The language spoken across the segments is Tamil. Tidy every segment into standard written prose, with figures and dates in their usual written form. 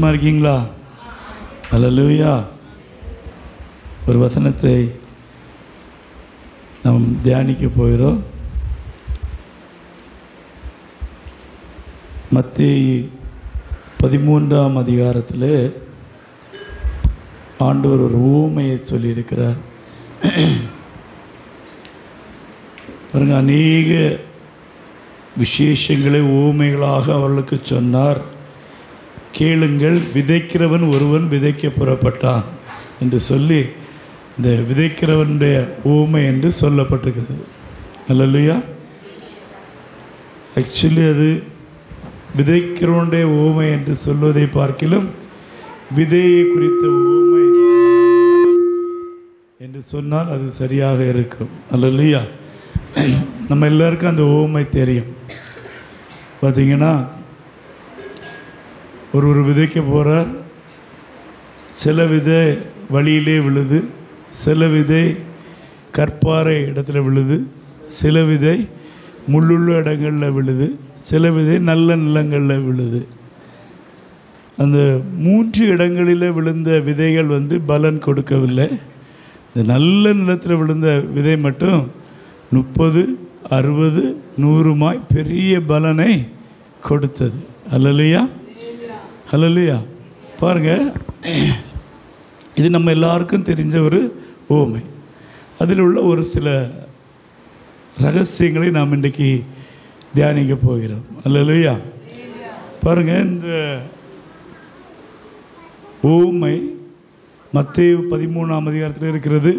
சந்தோஷமாக இருக்கீங்களா? அல்லேலூயா. ஒரு வசனத்தை நாம் தியானிக்க போகிறோம். மத்தேயு 13ஆம் அதிகாரத்தில் ஆண்டவர் ஒரு உவமையை சொல்லியிருக்கிறார். பாருங்க, அநேக விசேஷங்களை உவமைகளாக அவர்களுக்கு சொன்னார். கேளுங்கள், விதைக்கிறவன் ஒருவன் விதைக்க புறப்பட்டான் என்று சொல்லி இந்த விதைக்கிறவனுடைய உவமை என்று சொல்லப்பட்டிருக்கிறது. அல்லேலூயா. ஆக்சுவலி அது விதைக்கிறவனுடைய உவமை என்று சொல்வதை பார்க்கிலும் விதையை குறித்த உவமை என்று சொன்னால் அது சரியாக இருக்கும். அல்லேலூயா. நம்ம எல்லாருக்கும் அந்த உவமை தெரியும். பார்த்திங்கன்னா, ஒரு விதைக்க போகிறார். சில விதை வழியிலே விழுது, சில விதை கற்பாறை இடத்துல விழுது, சில விதை முள்ளுள்ள இடங்களில் விழுது, சில விதை நல்ல நிலங்களில் விழுது. அந்த 3 இடங்களில் விழுந்த விதைகள் பலன் கொடுக்கவில்லை. இந்த நல்ல நிலத்தில் விழுந்த விதை மட்டும் 30, 60, 100 பெரிய பலனை கொடுத்தது. அல்லேலூயா. அல்லேலூயா. பாருங்கள், இது நம்ம எல்லாருக்கும் தெரிஞ்ச ஒரு உவமை. அதில் உள்ள ஒரு சில ரகசியங்களை நாம் இன்றைக்கு தியானிக்க போகிறோம். அல்லேலூயா. பாருங்கள், இந்த உவமை மத்தேயு 13ஆம் அதிகாரத்தில் இருக்கிறது,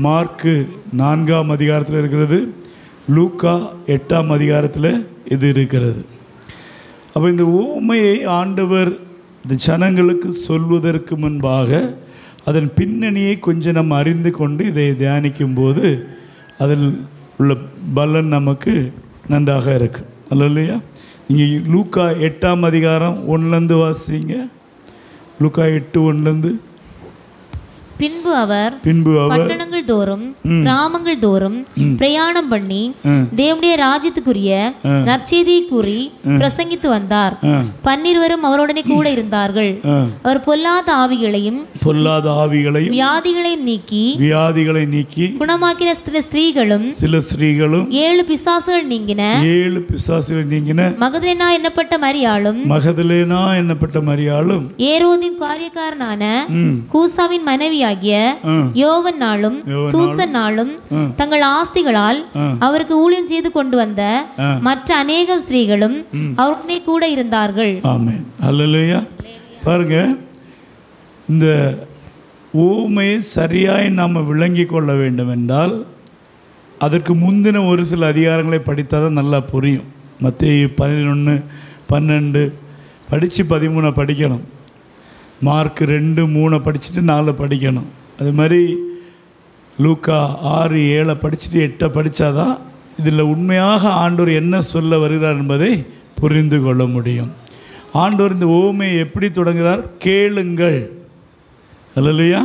மார்க்கு 4ஆம் அதிகாரத்தில் இருக்கிறது, லூக்கா 8ஆம் அதிகாரத்தில் இது இருக்கிறது. அப்போ இந்த உவமையை ஆண்டவர் இந்த ஜனங்களுக்கு சொல்வதற்கு முன்பாக அதன் பின்னணியை கொஞ்சம் நம்ம அறிந்து கொண்டு இதை தியானிக்கும் போது அதில் உள்ள பலன் நமக்கு நன்றாக இருக்குது. அல்லேலூயா. நீங்கள் லூக்கா 8ஆம் அதிகாரம் 1லேருந்து வாசிங்க. லூக்கா 8:1. பின்பு அவர் பட்டணங்கள் தோறும் கிராமங்கள் தோறும் பிரயாணம் பண்ணி தேவனுடைய ராஜ்யத்துக்குரிய நற்செய்தியை கூறி பிரசங்கித்து வந்தார். 12 அவருடனே கூட இருந்தார்கள். அவர் பொல்லாத ஆவிகளையும் வியாதிகளையும் நீக்கி குணமாக்கின சில ஸ்திரீகளும் 7 பிசாசுகள் நீங்கின மகதலேனா என்னப்பட்ட மரியாளும் ஏரோதின் காரியக்காரனான கூசாவின் மனைவி யோவன்னாலும் சூசன்னாலும் தங்கள் ஆஸ்திகளால் அவருக்கு ஊழியம் செய்து கொண்டு வந்த மற்ற அநேக ஸ்திரீகளும் அவருடனே கூட இருந்தார்கள். ஆமென். அல்லேலூயா. பாருங்க, இந்த உவமையை சரியாய் நாம் விளங்கி கொள்ள வேண்டும் என்றால் அதற்கு முந்தின ஒரு சில அதிகாரங்களை படித்தால் தான் நல்லா புரியும். மத்தேயு 11, 12 படித்து 13 படிக்கணும். மார்க் 2, 3 படிச்சுட்டு 4 படிக்கணும். அது மாதிரி லூக்கா 6, 7 படிச்சுட்டு 8 படித்தாதான் இதில் உண்மையாக ஆண்டவர் என்ன சொல்ல வருகிறார் என்பதை புரிந்து கொள்ள முடியும். ஆண்டவர் இந்த உவமையை எப்படி தொடங்குகிறார்? கேளுங்கள். அல்லேலூயா.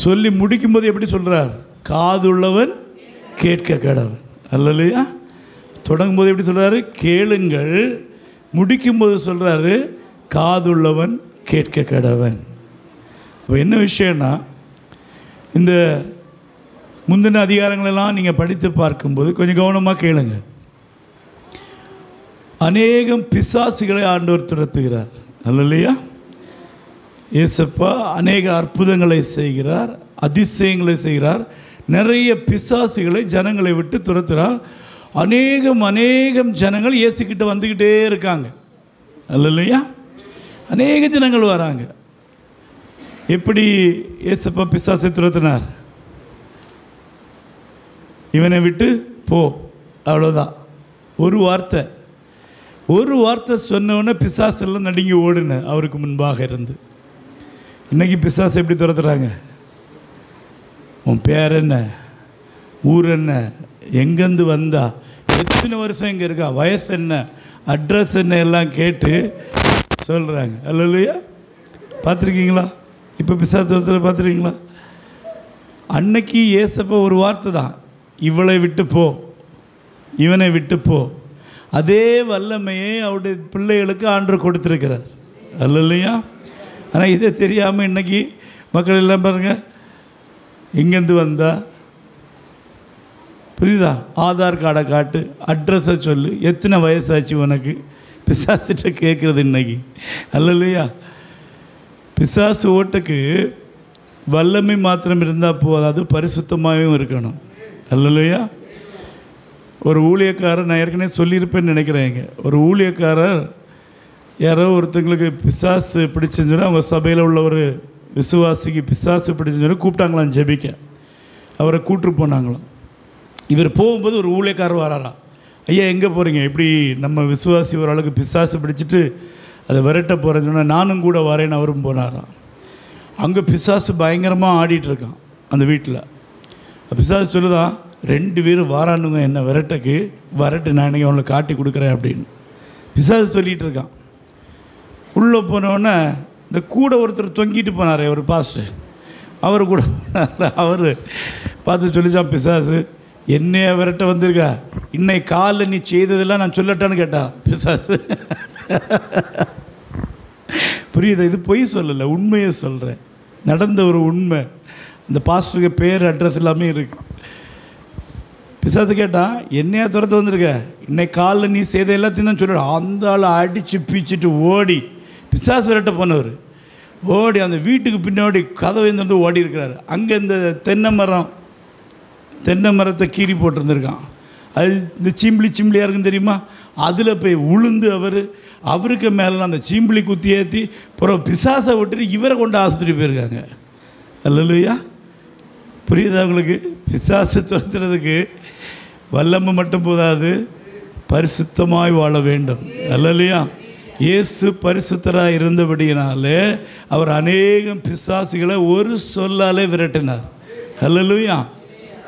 சொல்லி முடிக்கும்போது எப்படி சொல்கிறார்? காதுள்ளவன் கேட்க கடவன். அல்லேலூயா. தொடங்கும்போது எப்படி சொல்கிறாரு? கேளுங்கள். முடிக்கும்போது சொல்கிறாரு காதுள்ளவன் கேட்க கடவன். அப்போ என்ன விஷயம்னா, இந்த முந்தின அதிகாரங்களெல்லாம் நீங்கள் படித்து பார்க்கும்போது கொஞ்சம் கவனமாக கேளுங்க. அநேகம் பிசாசுகளை ஆண்டவர் துரத்துகிறார். அல்லேலூயா. இயேசப்பா அநேக அற்புதங்களை செய்கிறார், அதிசயங்களை செய்கிறார். நிறைய பிசாசுகளை ஜனங்களை விட்டு துரத்துகிறார். அநேகம் ஜனங்கள் இயேசுக்கிட்ட வந்துக்கிட்டே இருக்காங்க. அல்லேலூயா. அநேக ஜனங்கள் வராங்க. எப்படி இயேசப்பா பிசாசை துரத்தினார்? இவனை விட்டு போ, அவ்வளோதான். ஒரு வார்த்தை சொன்னவொன்னே பிசாசெல்லாம் நடுங்கி ஓடுன அவருக்கு முன்பாக இருந்து. இன்றைக்கி பிசாசு எப்படி துரத்துறாங்க? உன் பேர் என்ன, ஊர் என்ன, எங்கேருந்து வந்தா, எத்தனை வருஷம் இங்கே இருக்கா, வயசு என்ன, அட்ரஸ் என்ன எல்லாம் கேட்டு சொல்கிறாங்க. அல்லேலூயா. பார்த்துருக்கீங்களா? இப்போ பிசாசு பார்த்துருக்கீங்களா? அன்னைக்கு ஏசப்பா ஒரு வார்த்தை தான், இவளை விட்டு போ, இவனை விட்டு போ. அதே வல்லமையை அவருடைய பிள்ளைகளுக்கு ஆண்டவர் கொடுத்திருக்கிறார். அல்லையா? ஆனால் இதை தெரியாமல் இன்றைக்கி மக்கள் எல்லாம் பாருங்கள், இங்கேருந்து வந்தால் புரியுதா, ஆதார் கார்டை காட்டு, அட்ரஸை சொல்லு, எத்தனை வயசாச்சு உனக்கு, பிசாசிட்ட கேட்குறது இன்றைக்கி. அல்லையா? பிசாசு ஓட்டுக்கு வல்லமை மாத்திரம் இருந்தால் போதாது, பரிசுத்தமாகவும் இருக்கணும். அல்லையா? ஒரு ஊழியக்காரர், நான் ஏற்கனவே சொல்லியிருப்பேன்னு நினைக்கிறேங்க, ஒரு ஊழியக்காரர் யாரோ ஒருத்தங்களுக்கு பிசாசு பிடிச்சுன்னு சொல்லி அவங்க சபையில் உள்ள ஒரு விசுவாசிக்கு பிசாசு பிடிச்சுன்னு சொல்லி கூப்பிட்டாங்களாம் ஜெபிக்க. அவரை கூட்டு போனாங்களாம். இவர் போகும்போது ஒரு ஊழியக்காரர் வராராம். ஐயா எங்கே போகிறீங்க, இப்படி நம்ம விசுவாசி ஒரு ஆளுக்கு பிசாசு பிடிச்சிட்டு அதை விரட்ட போகிறேன்னு சொன்னால் நானும் கூட வரேன்னு அவரும் போனாராம். அங்கே பிசாசு பயங்கரமாக ஆடிட்டுருக்கான் அந்த வீட்டில். பிசாசு சொல்லுதான், 2 பேரும் வாரானுங்க என்ன விரட்டக்கு, வரட்டு நான் இன்றைக்கி அவங்களை காட்டி கொடுக்குறேன் அப்படின்னு பிசாசு சொல்லிகிட்டு இருக்கான். உள்ளே போனோடனே இந்த கூட ஒருத்தர் தொங்கிட்டு போனார், ஒரு பாஸ்டர், அவர் கூட அவர் பார்த்து சொல்லிச்சான், பிசாசு என்னைய விரட்ட வந்திருக்கா, இன்னைக்கு காலில் நீ செய்ததெல்லாம் நான் சொல்லட்டான்னு கேட்டான் பிசாசு. புரியுதா? இது பொய் சொல்லலை, உண்மையை சொல்கிறேன், நடந்த ஒரு உண்மை. அந்த பாஸ்டருக்கு பேர் அட்ரஸ் எல்லாமே இருக்குது. பிசாசு கேட்டான், என்னையா துரத்து வந்திருக்க, இன்னைக்கு காலில் நீ செய்த எல்லாத்தையும் தான் சொல்ல. அந்த ஆள் அடித்து பீச்சிட்டு ஓடி, பிசாசு விரட்ட போனவர் ஓடி அந்த வீட்டுக்கு பின்னாடி கதவை வந்து ஓடி இருக்கிறாரு. அங்கே இந்த தென்னை மரத்தை கீறி போட்டிருந்துருக்கான். அது இந்த சிம்பிளியாக இருக்குன்னு தெரியுமா, அதில் போய் உளுந்து அவருக்கு மேலே அந்த சீம்பிளி குத்தி ஏற்றி அப்புறம் பிசாசை விட்டுட்டு இவரை கொண்டு ஆஸ்பத்திரி போயிருக்காங்க. அல்லையா? புரியுதா உங்களுக்கு? பிசாசு துரத்துறதுக்கு வல்லமை மட்டும் போதாது, பரிசுத்தமாய் வாழ வேண்டும். அல்லையா? இயேசு பரிசுத்தராக இருந்தபடியினாலே அவர் அநேகம் பிசாசுகளை ஒரு சொல்லாலே விரட்டினார். அல்லேலூயா!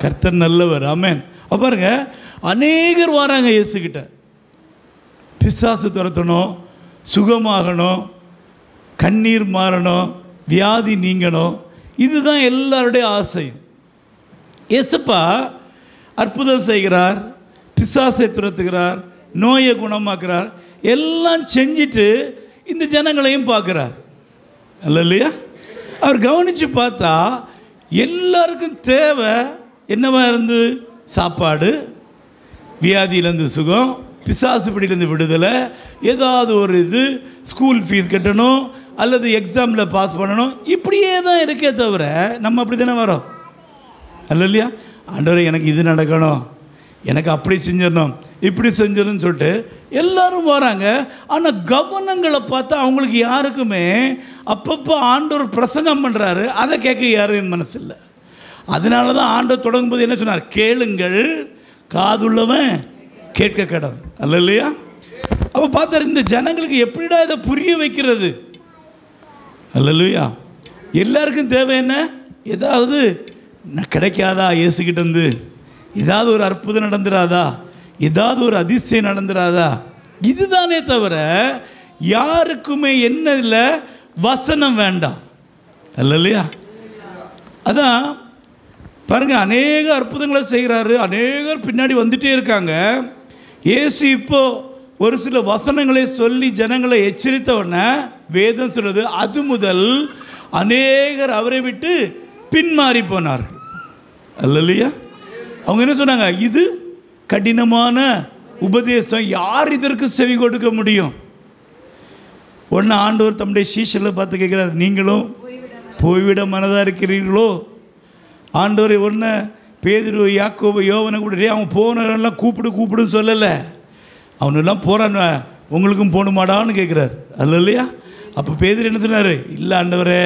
கர்த்தர் நல்லவர். ஆமென். பாருங்க, அநேகர் வராங்க இயேசுக்கிட்ட, பிசாசு துரத்தணும், சுகமாகணும், கண்ணீர் மாறணும், வியாதி நீங்கணும், இதுதான் எல்லாருடைய ஆசை. இயேசுப்பா அற்புதம் செய்கிறார், பிசாசை துரத்துகிறார், நோயை குணமாக்குறார், எல்லாம் செஞ்சுட்டு இந்த ஜனங்களையும் பார்க்குறார். இல்லையா? அவர் கவனித்து பார்த்தா எல்லாருக்கும் தேவை என்னவா இருந்து, சாப்பாடு, வியாதியிலேருந்து சுகம், பிசாசு பிடியிலேருந்து விடுதலை, ஏதாவது ஒரு ஸ்கூல் ஃபீஸ் கட்டணும் அல்லது எக்ஸாமில் பாஸ் பண்ணணும், இப்படியே தான் இருக்கே தவிர நம்ம அப்படி தானே வரோம். இல்லையா? ஆண்டவரே எனக்கு இது நடக்கணும், எனக்கு அப்படி செஞ்சிடணும், இப்படி செஞ்சிடணும்னு சொல்லிட்டு எல்லாரும் வராங்க. ஆனால் கவனங்களை பார்த்தா அவங்களுக்கு யாருக்குமே அப்பப்போ ஆண்டவர் பிரசங்கம் பண்ணுறாரு, அதை கேட்க யாரும் மனசு இல்லை. அதனால தான் ஆண்டவர் தொடங்கும்போது என்ன சொன்னார், கேளுங்கள் காதுள்ளவன் கேட்க கடவன். இல்லையா? அப்போ பார்த்தார், இந்த ஜனங்களுக்கு எப்படிடா இதை புரிய வைக்கிறது. அல்லேலூயா! எல்லாருக்கும் தேவை என்ன, ஏதாவது கிடைக்காதா இயேசுகிட்டேருந்து, ஏதாவது ஒரு அற்புதம் நடந்துடாதா, ஏதாவது ஒரு அதிசயம் நடந்துடாதா, இதுதானே தவிர யாருக்குமே என்ன இல்லை, வசனம் வேண்டாம். அல்லையா? அதான் பாருங்கள், அநேக அற்புதங்களை செய்கிறாரு, அநேகர் பின்னாடி வந்துட்டே இருக்காங்க. இயேசு இப்போ ஒரு சில வசனங்களை சொல்லி ஜனங்களை எச்சரித்த உடனே வேதம் சொல்லுது, அது முதல் அநேகர் அவரை விட்டு பின்மாறி போனார்கள். அல்லையா? அவங்க என்ன சொன்னாங்க, இது கடினமான உபதேசம், யார் இதற்கு செவி கொடுக்க முடியும்? ஒன்று ஆண்டவர் தம்முடைய சீஷர்களை பார்த்து கேட்குறார், நீங்களும் போய்விட மனதாக இருக்கிறீர்களோ? ஆண்டவர் ஒன்று பேதுரு, யாக்கோபு, யோவனை கூட அவன் போனவரெல்லாம் கூப்பிடுன்னு சொல்லலை, அவனெல்லாம் போகிறான், உங்களுக்கும் போகணுமாடான்னு கேட்குறாரு. இல்லையா? அப்போ பேதுரு என்ன சொன்னார், இல்லை ஆண்டவரே,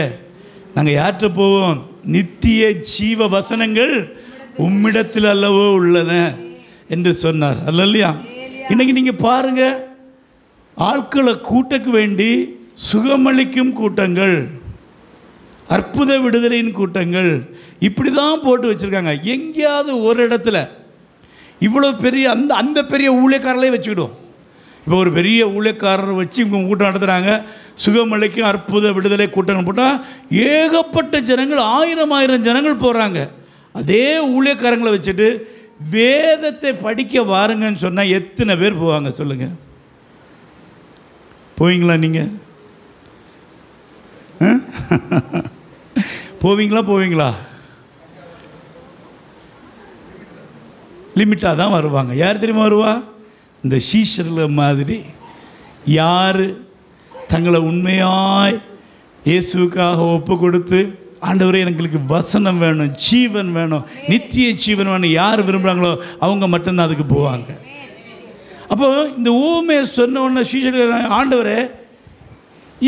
நாங்கள் யார்கிட்ட போவோம், நித்திய ஜீவ வசனங்கள் உம்மிடத்தில் அல்லவோ உள்ளன என்று சொன்னார். அல்லையா? இன்றைக்கி நீங்கள் பாருங்கள், ஆட்களை கூட்டக்கு வேண்டி சுகமளிக்கும் கூட்டங்கள், அற்புத விடுதலையின் கூட்டங்கள், இப்படி தான் போட்டு வச்சுருக்காங்க. எங்கேயாவது ஒரு இடத்துல இவ்வளோ பெரிய அந்த பெரிய ஊழியக்காரர்களே வச்சுக்கிடுவோம். இப்போ ஒரு பெரிய ஊழியக்காரரை வச்சு இவங்க கூட்டம் நடத்துகிறாங்க, சுகமளிக்கும் அற்புத விடுதலை கூட்டங்கள் போட்டால் ஏகப்பட்ட ஜனங்கள், 1000 ஜனங்கள் போகிறாங்க. அதே ஊழியக்காரங்களை வச்சுட்டு வேதத்தை படிக்க வாருங்கன்னு சொன்னால் எத்தனை பேர் போவாங்க சொல்லுங்கள்? போவீங்களா நீங்கள்? போவீங்களா? லிமிட்டாக தான் வருவாங்க. யார் தெரியுமா வருவா? இந்த சீஷர்கள் மாதிரி யார் தங்களை உண்மையாய் இயேசுக்காக ஒப்பு கொடுத்து, ஆண்டவரே எங்களுக்கு வசனம் வேணும், ஜீவன் வேணும், நித்திய ஜீவன் வேணும் யார் விரும்புகிறாங்களோ அவங்க மட்டும்தான் அதுக்கு போவாங்க. அப்போது இந்த ஊமையை சொன்ன உடனே சீஷர்கள், ஆண்டவரே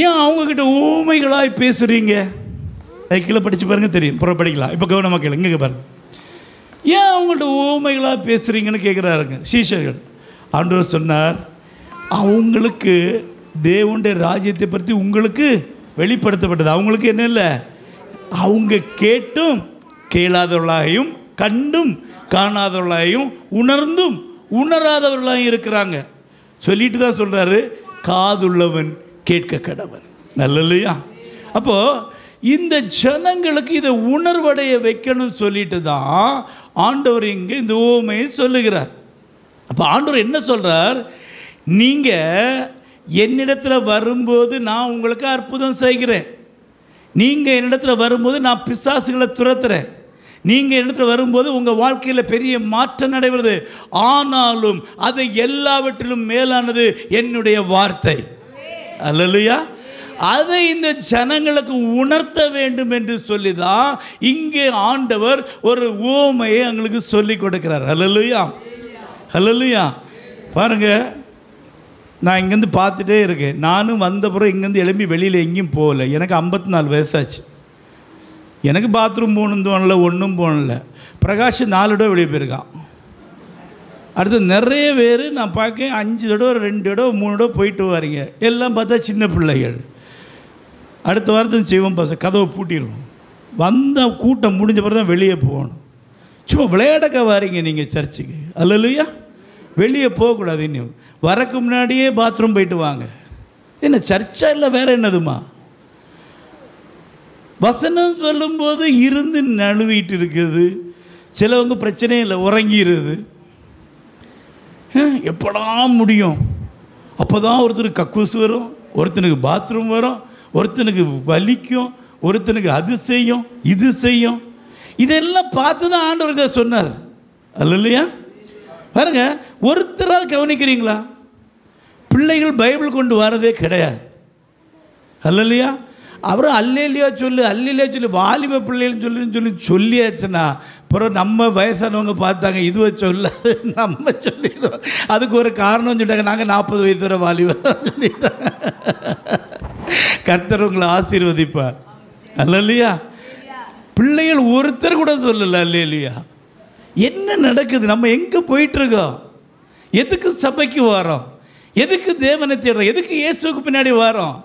ஏன் அவங்கக்கிட்ட ஊமைகளாய் பேசுகிறீங்க? அது கீழே படித்து பாருங்கள், தெரியும், புறம் படிக்கலாம். இப்போ கவனமாக கேளு, இங்கே பாருங்கள். ஏன் அவங்கள்ட்ட ஊமைகளாக பேசுகிறீங்கன்னு கேட்குறாருங்க சீஷர்கள். ஆண்டவர் சொன்னார், அவங்களுக்கு தேவனுடைய ராஜ்யத்தை பற்றி உங்களுக்கு வெளிப்படுத்தப்பட்டது. அவங்களுக்கு என்ன இல்லை, அவங்க கேட்டும் கேளாதவர்களாயும் கண்டும் காணாதவர்களாயும் உணர்ந்தும் உணராதவர்களாயும் இருக்கிறாங்க. சொல்லிட்டு தான் சொல்கிறாரு, காதுள்ளவன் கேட்க கடவன். நல்லலையா? அப்போது இந்த ஜனங்களுக்கு இதை உணர்வடைய வைக்கணும்னு சொல்லிட்டு தான் ஆண்டவர் இங்கே இந்த உவமையை சொல்லுகிறார். அப்போ ஆண்டவர் என்ன சொல்கிறார், நீங்கள் என்னிடத்தில் வரும்போது நான் உங்களுக்கு அற்புதம் செய்கிறேன், நீங்கள் என்னிடத்தில் வரும்போது நான் பிசாசுகளை துரத்துறேன், நீங்கள் என்னிடத்தில் வரும்போது உங்கள் வாழ்க்கையில் பெரிய மாற்றம் நடைபெறுது. ஆனாலும் அது எல்லாவற்றிலும் மேலானது என்னுடைய வார்த்தை. அல்லேலூயா. அதை இந்த ஜனங்களுக்கு உணர்த்த வேண்டும் என்று சொல்லி தான் இங்கே ஆண்டவர் ஒரு உவமையை எங்களுக்கு சொல்லி கொடுக்கிறார். அல்லேலூயா, அல்லேலூயா. பாருங்கள், நான் இங்கேருந்து பார்த்துட்டே இருக்கேன். நானும் வந்த பிறகு இங்கேருந்து எழும்பி வெளியில் எங்கேயும் போகல. எனக்கு 54 வயசாச்சு. எனக்கு பாத்ரூம் போகணுன்னு தோணலை, ஒன்றும் போகல. பிரகாஷ் 4 தடவை வெளியே போயிருக்கான். அடுத்து நிறைய பேர் நான் பார்க்க 5 தடவை 2 தடவை 3 தடவை போயிட்டு வரீங்க. எல்லாம் பார்த்தா சின்ன பிள்ளைகள். அடுத்த வாரத்தில் செய்வோம் பாச, கதவை பூட்டிடுவோம். வந்த கூட்டம் முடிஞ்ச பிறகு தான் வெளியே போகணும். சும்மா விளையாடக்க வாரீங்க நீங்கள் சர்ச்சுக்கு. அல்லேலூயா. வெளியே போகக்கூடாது. இன்னும் வரக்கு முன்னாடியே பாத்ரூம் போயிட்டு வாங்க. என்ன சர்ச்சா இல்லை வேறு என்னதுமா? வசனம் சொல்லும்போது இருந்து நழுவிட்டு இருக்குது. சிலவங்க பிரச்சனையே இல்லை, உறங்கிடுது. எப்படா முடியும்? அப்போ தான் ஒருத்தருக்கு கக்கூசு வரும், ஒருத்தனுக்கு பாத்ரூம் வரும், ஒருத்தனுக்கு வலிக்கும், ஒருத்தனுக்கு அது செய்யும் இது செய்யும். இதெல்லாம் பார்த்து தான் ஆண்டவர் இதை சொன்னார். அல்லையா? பாருங்க, ஒருத்தராக கவனிக்கிறீங்களா? பிள்ளைகள் பைபிள் கொண்டு வரதே கிடையாது. அல்லையா? அப்புறம் அல்லேலியா சொல்லு அல்லேலியா சொல்லு, வாலிப பிள்ளைகள்னு சொல்லியாச்சுன்னா அப்புறம் நம்ம வயசானவங்க பார்த்தாங்க, இதுவை சொல்ல நம்ம சொல்லிடுவோம். அதுக்கு ஒரு காரணம் சொல்லிட்டாங்க, நாங்கள் 40 வயசு வரை வாலிபர் சொல்லிட்டாங்க. கர்த்தர் உங்களை ஆசீர்வதிப்பார். அல்லேலூயா. பிள்ளைகள் ஒருத்தர் கூட சொல்லலை. அல்லேலூயா. என்ன நடக்குது? நம்ம எங்கே போயிட்டுருக்கோம்? எதுக்கு சபைக்கு வரோம்? எதுக்கு தேவனை தேடுறோம்? எதுக்கு இயேசுக்கு பின்னாடி வரோம்?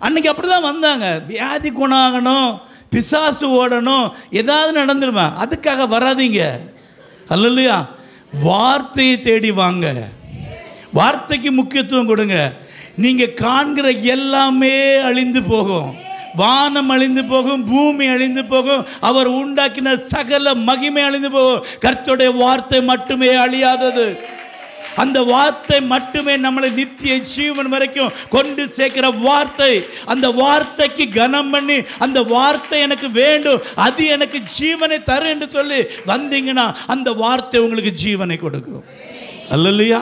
அன்றைக்கி அப்படி தான் வந்தாங்க. வியாதி குணாகணும், பிசாசு ஓடணும், ஏதாவது நடந்துருமா? அதுக்காக வராதீங்க. அல்லேலூயா. வார்த்தையை தேடி வாங்க. வார்த்தைக்கு முக்கியத்துவம் கொடுங்க. நீங்கள் காண்கிற எல்லாமே அழிந்து போகும். வானம் அழிந்து போகும், பூமி அழிந்து போகும், அவர் உண்டாக்கின சகல மகிமை அழிந்து போகும். கர்த்தருடைய வார்த்தை மட்டுமே அழியாதது. அந்த வார்த்தை மட்டுமே நம்மளை நித்திய ஜீவன் வரைக்கும் கொண்டு சேர்க்கிற வார்த்தை. அந்த வார்த்தைக்கு கனம் பண்ணி, அந்த வார்த்தை எனக்கு வேண்டும், அது எனக்கு ஜீவனை தரும் என்று சொல்லி வந்தீங்கன்னா அந்த வார்த்தை உங்களுக்கு ஜீவனை கொடுக்கும். அல்லேலூயா.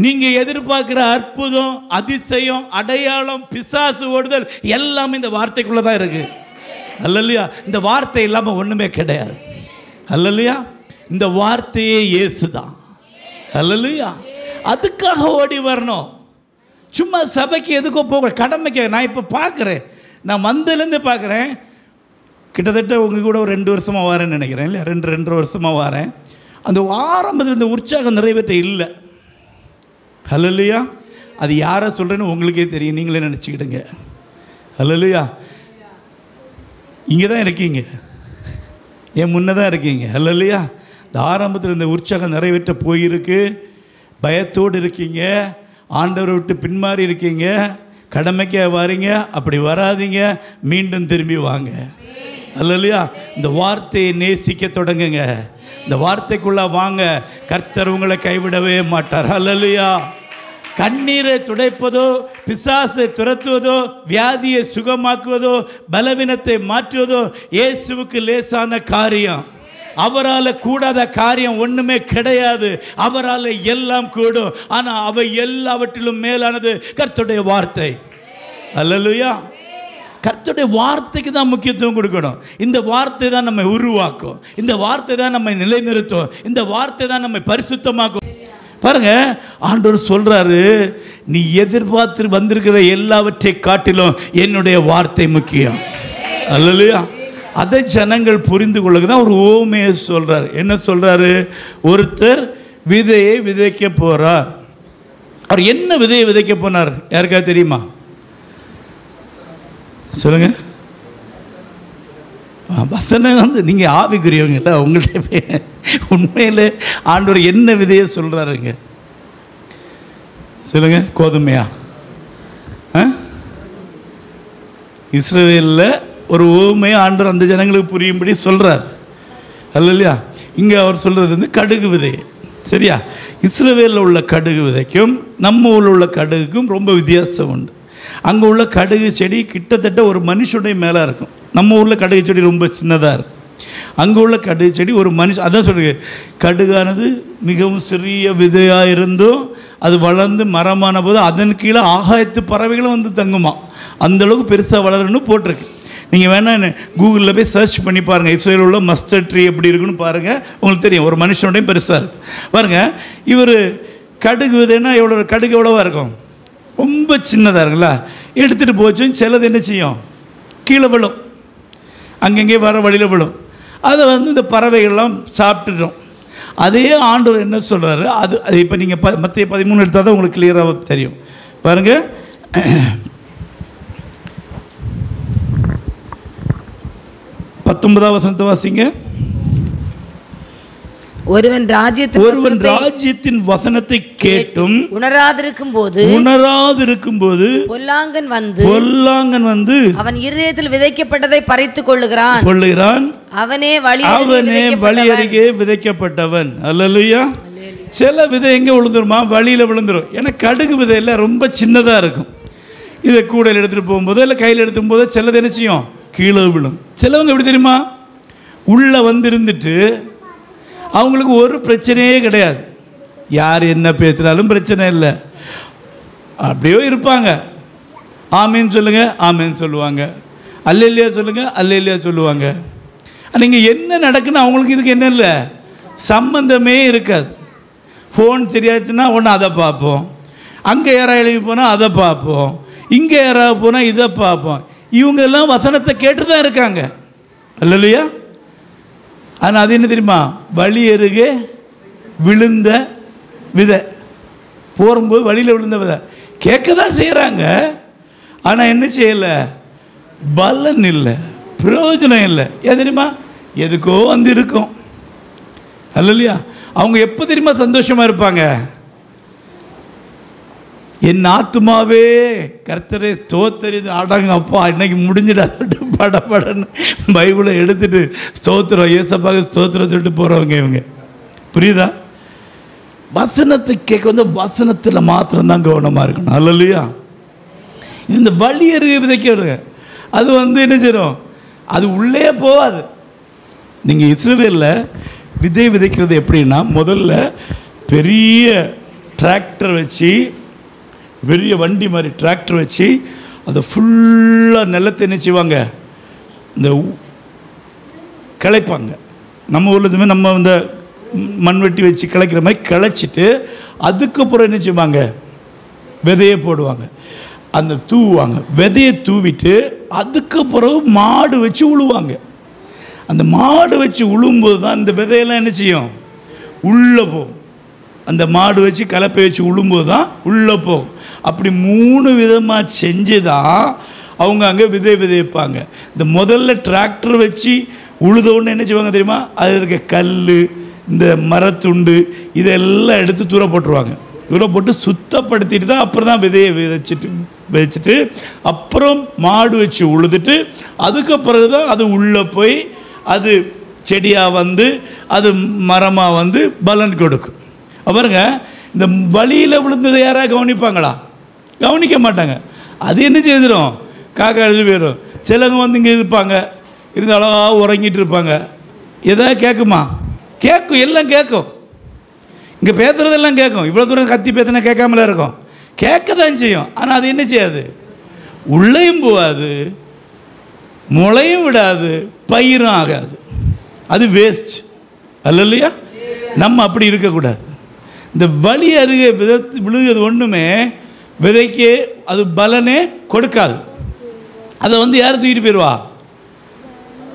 நீங்கள் எதிர்பார்க்குற அற்புதம், அதிசயம், அடையாளம், பிசாசு ஓடுதல் எல்லாமே இந்த வார்த்தைக்குள்ளே தான் இருக்குது. அல்லேலூயா. இந்த வார்த்தை இல்லாமல் ஒன்றுமே கிடையாது. அல்லேலூயா. இந்த வார்த்தையே இயேசு தான். அல்லேலூயா. அதுக்காக ஓடி வரணும். சும்மா சபைக்கு எதுக்கோ போக, கடமைக்கு. நான் இப்போ பார்க்குறேன், நான் வந்ததுலேருந்து பார்க்குறேன், கிட்டத்தட்ட உங்கள் கூட ஒரு 2 வருஷமாக வரேன்னு நினைக்கிறேன். இல்லை, 2.5 வருஷமாக வரேன். அந்த ஆரம்பத்தில் இந்த உற்சாகம் நிறைவேற்ற இல்லை. அல்லேலூயா. அது யாரை சொல்கிறேன்னு உங்களுக்கே தெரியும், நீங்களே நினச்சிக்கிடுங்க. அல்லேலூயா. இங்கே தான் இருக்கீங்க, என் முன்னே தான் இருக்கீங்க. அல்லேலூயா. இந்த ஆரம்பத்தில் இந்த உற்சாகம் நிறைவேற்ற போயிருக்கு. பயத்தோடு இருக்கீங்க, ஆண்டவரை விட்டு பின்மாறி இருக்கீங்க, கடமைக்க வாரீங்க. அப்படி வராதிங்க, மீண்டும் திரும்பி வாங்க. அல்லேலூயா. இந்த வார்த்தையை நேசிக்க தொடங்குங்க. இந்த வார்த்தைக்குள்ளே வாங்க. கர்த்தர் உங்களை கைவிடவே மாட்டார். அல்லேலூயா. கண்ணீரை துடைப்பதோ, பிசாசை துரத்துவதோ, வியாதியை சுகமாக்குவதோ, பலவீனத்தை மாற்றுவதோ இயேசுவுக்கு லேசான காரியம். அவரால் கூடாத காரியம் ஒன்றுமே கிடையாது. அவரால் எல்லாம் கூடும். ஆனால் அவை எல்லாவற்றிலும் மேலானது கர்த்தருடைய வார்த்தை. அல்லேலூயா. கர்த்தருடைய வார்த்தைக்கு தான் முக்கியத்துவம் கொடுக்கணும். இந்த வார்த்தை தான் நம்மை உருவாக்கும். இந்த வார்த்தை தான் நம்மை நிலைநிறுத்தும். இந்த வார்த்தை தான் நம்மை பரிசுத்தமாக்கும். பாருங்க, ஆண்டவர் சொல்றாரு, நீ எதிர்பார்த்து வந்திருக்கிற எல்லாவற்றை காட்டிலும் என்னுடைய வார்த்தை முக்கியம். அல்லேலூயா. அதை ஜனங்கள் புரிந்து கொள்ளுங்க தான் ஒரு ஓமையை சொல்றார். என்ன சொல்றாரு? ஒருத்தர் விதையை விதைக்க போறார். அவர் என்ன விதையை விதைக்க போனார்? யாருக்காவது தெரியுமா? சொல்லுங்க. வசனம் வந்து நீங்கள் ஆவிக்குரியவங்கள உங்கள்கிட்ட உண்மையில் ஆண்டவர் என்ன விதையை சொல்கிறாருங்க? சொல்லுங்க. கோதுமையா? இஸ்ரவேலில் ஒரு ஓமையை ஆண்டவர் அந்த ஜனங்களுக்கு புரியும்படி சொல்கிறார். அல்லையா? இங்கே அவர் சொல்கிறது வந்து கடுகு விதை. சரியா? இஸ்ரவேலில் உள்ள கடுகு விதைக்கும் நம்ம ஊரில் உள்ள கடுகுக்கும் ரொம்ப வித்தியாசம் உண்டு. அங்கே உள்ள கடுகு செடி கிட்டத்தட்ட ஒரு மனுஷனுடைய மேலே இருக்கும். நம்ம ஊரில் கடுகு செடி ரொம்ப சின்னதாக இருக்கும். அங்கே உள்ள கடுகு செடி ஒரு மனுஷன். அதான் சொல்லுங்க, கடுகானது மிகவும் சிறிய விதையாக இருந்தும் அது வளர்ந்து மரமான போது அதன் கீழே ஆகாயத்து பறவைகளும் வந்து தங்குமா. அந்தளவுக்கு பெருசாக வளரணும்னு போட்டிருக்கு. நீங்கள் வேணால் கூகுளில் போய் சர்ச் பண்ணி பாருங்கள், இஸ்ரேலில் உள்ள மஸ்டர்ட் ட்ரீ எப்படி இருக்குன்னு பாருங்கள். உங்களுக்கு தெரியும், ஒரு மனுஷனுடையும் பெருசாக இருக்குது. பாருங்கள், இவர் கடுகு விதைன்னா எவ்வளோ, கடுகு எவ்வளோவா இருக்கும்? ரொம்ப சின்னதாக இருக்குங்களா? எடுத்துகிட்டு போச்சும் சிலது என்ன செய்யும்? கீழே விழும், அங்கங்கே வர வழியில் விழும். அதை வந்து இந்த பறவைகள்லாம் சாப்பிட்டுட்டோம். அதே ஆண்டவர் என்ன சொல்கிறாரு? அது இப்போ நீங்கள் மத்திய 13 எடுத்தால் தான் உங்களுக்கு கிளியராக தெரியும். பாருங்கள், 19ஆம் வசனத்தை வாசிங்க. ஒருவன் ராஜ்யத்தின் வசனத்தை கேட்டும் உணராதிருக்கும் போது பொல்லாங்கன் வந்து அவன் இருதயத்தில் விதைக்கப்பட்டதை பறித்துக் கொள்ளுகிறான். அவனே வழி அருகே விதைக்கப்பட்டவன். அல்லேலூயா. சில விதை எங்கே விழுந்துருமா? வழியில் விழுந்துடும். ஏன்னா கடுகு விதையில் ரொம்ப சின்னதாக இருக்கும். இதை கூடையில் எடுத்துகிட்டு போகும்போதோ இல்லை கையில் எடுத்துக்கும் போதோ சிலது என்ன செய்யும்? கீழே விழும். சிலவங்க எப்படி தெரியுமா? உள்ளே வந்து இருந்துட்டு அவங்களுக்கு ஒரு பிரச்சனையே கிடையாது. யார் என்ன பேசுனாலும் பிரச்சனை இல்லை, அப்படியோ இருப்பாங்க. ஆமேன்னு சொல்லுங்கள், ஆமேன்னு சொல்லுவாங்க. அல்லேலியா சொல்லுங்கள், அல்லேலியா சொல்லுவாங்க. நீங்கள் என்ன நடக்குன்னு அவங்களுக்கு இதுக்கு என்ன இல்லை, சம்பந்தமே இருக்காது. ஃபோன் சரியாச்சுன்னா ஒன்று அதை பார்ப்போம், அங்கே யாராவது எழுதி போனால் அதை பார்ப்போம், இங்கே யாராவது போனால் இதை பார்ப்போம். இவங்க எல்லாம் வசனத்தை கேட்டு தான் இருக்காங்க. அல்லேலூயா. ஆனால் அது என்ன தெரியுமா? வழி அருகே விழுந்த விதை. போகும்போது வழியில் விழுந்த விதை கேட்க தான் செய்கிறாங்க. ஆனால் என்ன செய்யலை? பலன் இல்லை, பிரயோஜனம் இல்லை. ஏன் தெரியுமா? எதுக்கோ வந்து இருக்கும். அல்லையா? அவங்க எப்போ தெரியுமா சந்தோஷமாக இருப்பாங்க? என் ஆத்துமாவே கர்த்தரை ஸ்தோத்திரிது. அடங்க அப்பா, இன்னைக்கு முடிஞ்சிடாது படப்படன்னு பைபிளை எடுத்துட்டு ஸ்தோத்திரம், ஏசப்பாக ஸ்தோத்திரம் சொல்லிட்டு போகிறவங்க இவங்க. புரியுதா? வசனத்தை கேட்க வந்து வசனத்தில் மாத்திரம்தான் கவனமாக இருக்கணும். அல்லையா? இந்த வழி அருகே விதைக்க அது வந்து என்ன செய்யும்? அது உள்ளே போகாது. நீங்கள் இஸ்ரவேலில் விதை விதைக்கிறது எப்படின்னா, முதல்ல பெரிய டிராக்டர் வச்சு, பெரிய வண்டி மாதிரி டிராக்டர் வச்சு அதை ஃபுல்லாக நிலத்தை என்ன செய்வாங்க? இந்த கிளைப்பாங்க. நம்ம ஊரில் நம்ம இந்த மண்வெட்டி வச்சு கிளைக்கிற மாதிரி கிளைச்சிட்டு அதுக்கப்புறம் என்ன செய்வாங்க? விதையை போடுவாங்க, அந்த தூவுவாங்க. விதையை தூவிட்டு அதுக்கப்புறம் மாடு வச்சு உழுவாங்க. அந்த மாடு வச்சு உழும்போது தான் இந்த விதையெல்லாம் என்ன செய்யும்? உள்ளே போகும். அந்த மாடு வச்சு கலப்பை வச்சு உழும்போது தான் உள்ளே போகும். அப்படி 3 விதமாக செஞ்சு தான் அவங்க அங்கே விதைப்பாங்க. இந்த முதல்ல டிராக்டர் வச்சு உழுதவுடனே என்ன செய்வாங்க தெரியுமா? அதில் இருக்க கல், இந்த மரத்துண்டு இதெல்லாம் எடுத்து தூர போட்டுருவாங்க. தூர போட்டு சுத்தப்படுத்திட்டு தான் அப்புறம் தான் விதையை வச்சுட்டு அப்புறம் மாடு வச்சு உழுதுட்டு அதுக்கப்புறம் தான் அது உள்ளே போய் அது செடியாக வந்து அது மரமாக வந்து பலன் கொடுக்கும். பாருங்க, இந்த வழியில் விழுந்ததை யாராவது கவனிப்பாங்களா? கவனிக்க மாட்டாங்க. அது என்ன செய்திடும்? காக்கா எழுதி போயிடும். சிலவங்க வந்து இங்கே இருப்பாங்க, இருந்து அழகாக உறங்கிட்டு இருப்பாங்க. எதாவது கேட்குமா? கேட்கும், எல்லாம் கேட்கும். இங்கே பேசுகிறதெல்லாம் கேட்கும். இவ்வளோ தூரம் கத்தி பேசினா கேட்காமல இருக்கும். கேட்க தான் செய்யும். ஆனால் அது என்ன செய்யாது? உள்ளேயும் போகாது, முளையும் விடாது, பயிரும் ஆகாது. அது வேஸ்ட் அல்ல இல்லையா? நம்ம அப்படி இருக்கக்கூடாது. இந்த வழி அருகே விழுகிறது ஒன்றுமே விதைக்கு அது பலனே கொடுக்காது. அதை வந்து யார் தூக்கிட்டு போயிடுவா?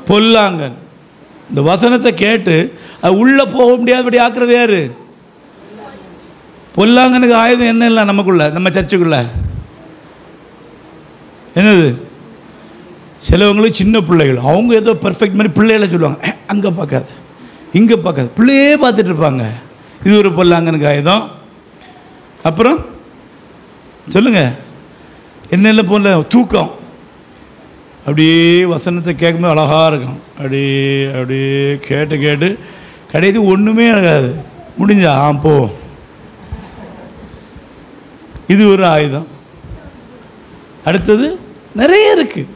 பொல்லாங்கன். இந்த வசனத்தை கேட்டு அது உள்ளே போக முடியாதபடி ஆக்குறது யார்? பொல்லாங்கனுக்கு ஆயுதம் என்ன இல்லை நமக்குள்ள, நம்ம சர்ச்சுக்குள்ள என்னது? சிலவங்களுக்கு சின்ன பிள்ளைகள், அவங்க ஏதோ பர்ஃபெக்ட் மாதிரி பிள்ளைகளை சொல்லுவாங்க, அங்கே பார்க்காது இங்கே பார்க்காது, பிள்ளையே பார்த்துட்டு இருப்பாங்க. இது ஒரு பொல்லாங்கனுக்கு ஆயுதம். அப்புறம் சொல்லுங்கள், என்னென்ன போல தூக்கம். அப்படியே வசனத்தை கேட்கும்போது அழகாக இருக்கும். அப்படியே கேட்டு கேட்டு கடைசி ஒன்றுமே நடக்காது. முடிஞ்சா போ. இது ஒரு ஆயுதம். அடுத்தது நிறைய இருக்குது.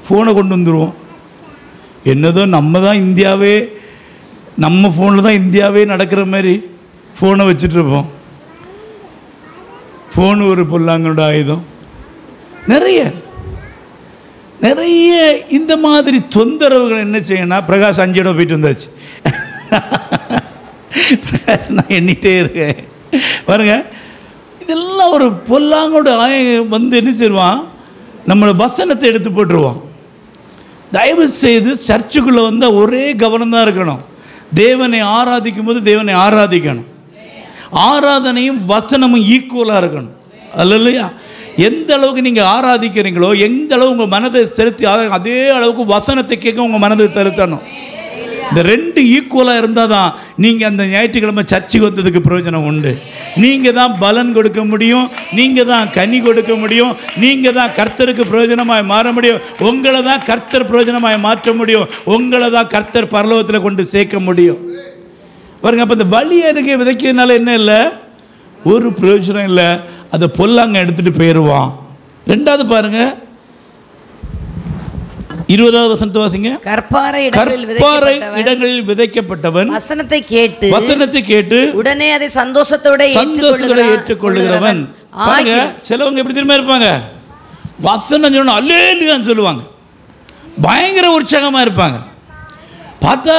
ஃபோனை கொண்டு வந்துடுவோம். என்னதோ நம்ம தான் இந்தியாவே, நம்ம ஃபோனில் தான் இந்தியாவே நடக்கிற மாதிரி ஃபோனை வச்சுட்ருப்போம். ஃபோனு ஒரு பொல்லாங்கனோட ஆயுதம். நிறைய இந்த மாதிரி தொந்தரவுகள் என்ன செய்யணும்? பிரகாஷ் 5 இடம் போயிட்டு வந்தாச்சு. நான் எண்ணிகிட்டே இருக்கேன் பாருங்க. இதெல்லாம் ஒரு பொல்லாங்கோட வந்து என்ன செய்வான்? நம்மளோட வசனத்தை எடுத்து போட்டுருவான். தயவு செய்து சர்ச்சுக்குள்ளே வந்தால் ஒரே கவனம் தான் இருக்கணும். தேவனை ஆராதிக்கும் போது தேவனை ஆராதிக்கணும். ஆராதனையும் வசனமும் ஈக்குவலாக இருக்கணும். அல்ல இல்லையா? எந்த அளவுக்கு நீங்கள் ஆராதிக்கிறீங்களோ, எந்த அளவு உங்கள் மனதை செலுத்தி அதே அளவுக்கு வசனத்தை கேட்க உங்கள் மனதை செலுத்தணும். இந்த 2 ஈக்குவலாக இருந்தால் தான் நீங்கள் அந்த ஞாயிற்றுக்கிழமை சர்ச்சுக்கு வந்ததுக்கு பிரயோஜனம் உண்டு. நீங்கள் தான் பலன் கொடுக்க முடியும், நீங்கள் தான் கனி கொடுக்க முடியும், நீங்கள் தான் கர்த்தருக்கு பிரயோஜனமாய் மாற முடியும், உங்களை தான் கர்த்தர் பிரயோஜனமாய் மாற்ற முடியும், உங்களை தான் கர்த்தர் பரலோகத்தில் கொண்டு சேர்க்க முடியும். பாருங்க, அப்போ இந்த வழி அருகே விதைக்கிறதுனால என்ன இல்லை? ஒரு பிரயோஜனம் இல்லை. அதை பொல்லாங்க எடுத்துகிட்டு போயிடுவான். 2வது பாருங்க, 20வது வசனத்தை வாசிங்க. கற்பாறை இடங்களில் விதைக்கப்பட்டவன் வசனத்தை கேட்டு உடனே அதை சந்தோஷத்தோட ஏற்றுக்கொள்ளுகிறவன். பாருங்க, சிலவங்க எப்படி திரும்ப இருப்பாங்க? வசனம் சொன்னா அல்லேலூயான்னு சொல்லுவாங்க, பயங்கர உற்சாகமாக இருப்பாங்க. பார்த்தா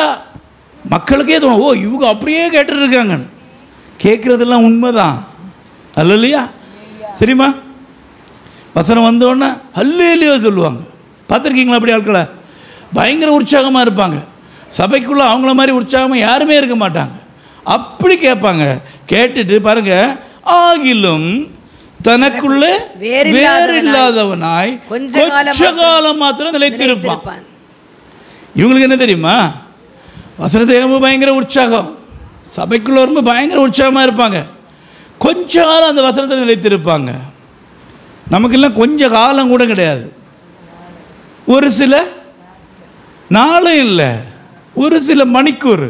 மக்களுக்கே தோணும், ஓ இவங்க அப்படியே கேட்டுட்டு இருக்காங்க. கேட்குறதெல்லாம் உண்மைதான் அல்ல இல்லையா? சரிம்மா, வசனம் வந்தோடனே அல்லேலூயா சொல்லுவாங்க. பார்த்துருக்கீங்களா அப்படி ஆட்களை? பயங்கர உற்சாகமாக இருப்பாங்க. சபைக்குள்ளே அவங்கள மாதிரி உற்சாகமாக யாருமே இருக்க மாட்டாங்க. அப்படி கேட்பாங்க. கேட்டுட்டு பாருங்க, ஆகிலும் தனக்குள்ளே வேறு இல்லாதவனாய் கொஞ்ச காலம் மாத்திரம் நிலைத்திருப்பான். இவங்களுக்கு என்ன தெரியுமா? வசனத்தை கேட்கும்போது பயங்கர உற்சாகம், சபைக்குள்ளே வரும்போது பயங்கர உற்சாகமாக இருப்பாங்க. கொஞ்ச காலம் அந்த வசனத்தை நிலைத்திருப்பாங்க. நமக்கெல்லாம் கொஞ்ச காலம் கூட கிடையாது. ஒரு சில நாளும் இல்லை, ஒரு சில மணிக்கூர்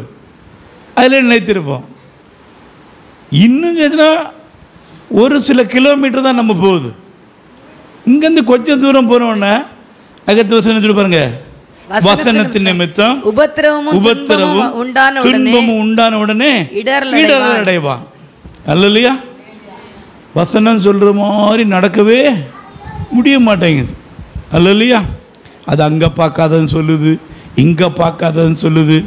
அதில் நினைத்திருப்போம். இன்னும் எதுனா ஒரு சில கிலோமீட்டர் தான் நம்ம போகுது. இங்கேருந்து கொஞ்சம் தூரம் போனோடனே அடுத்த வசனம் சொல்லி பாருங்க, வசனத்தின் நிமித்தம் உபத்திரவமும் துன்பமும் உண்டான உடனே இடரல் அடைவான். அல்ல இல்லையா? வசனம் சொல்கிற மாதிரி நடக்கவே முடிய மாட்டேங்குது. அல்ல இல்லையா? அது அங்கே பார்க்காதன்னு சொல்லுது, இங்கே பார்க்காதன்னு சொல்லுது,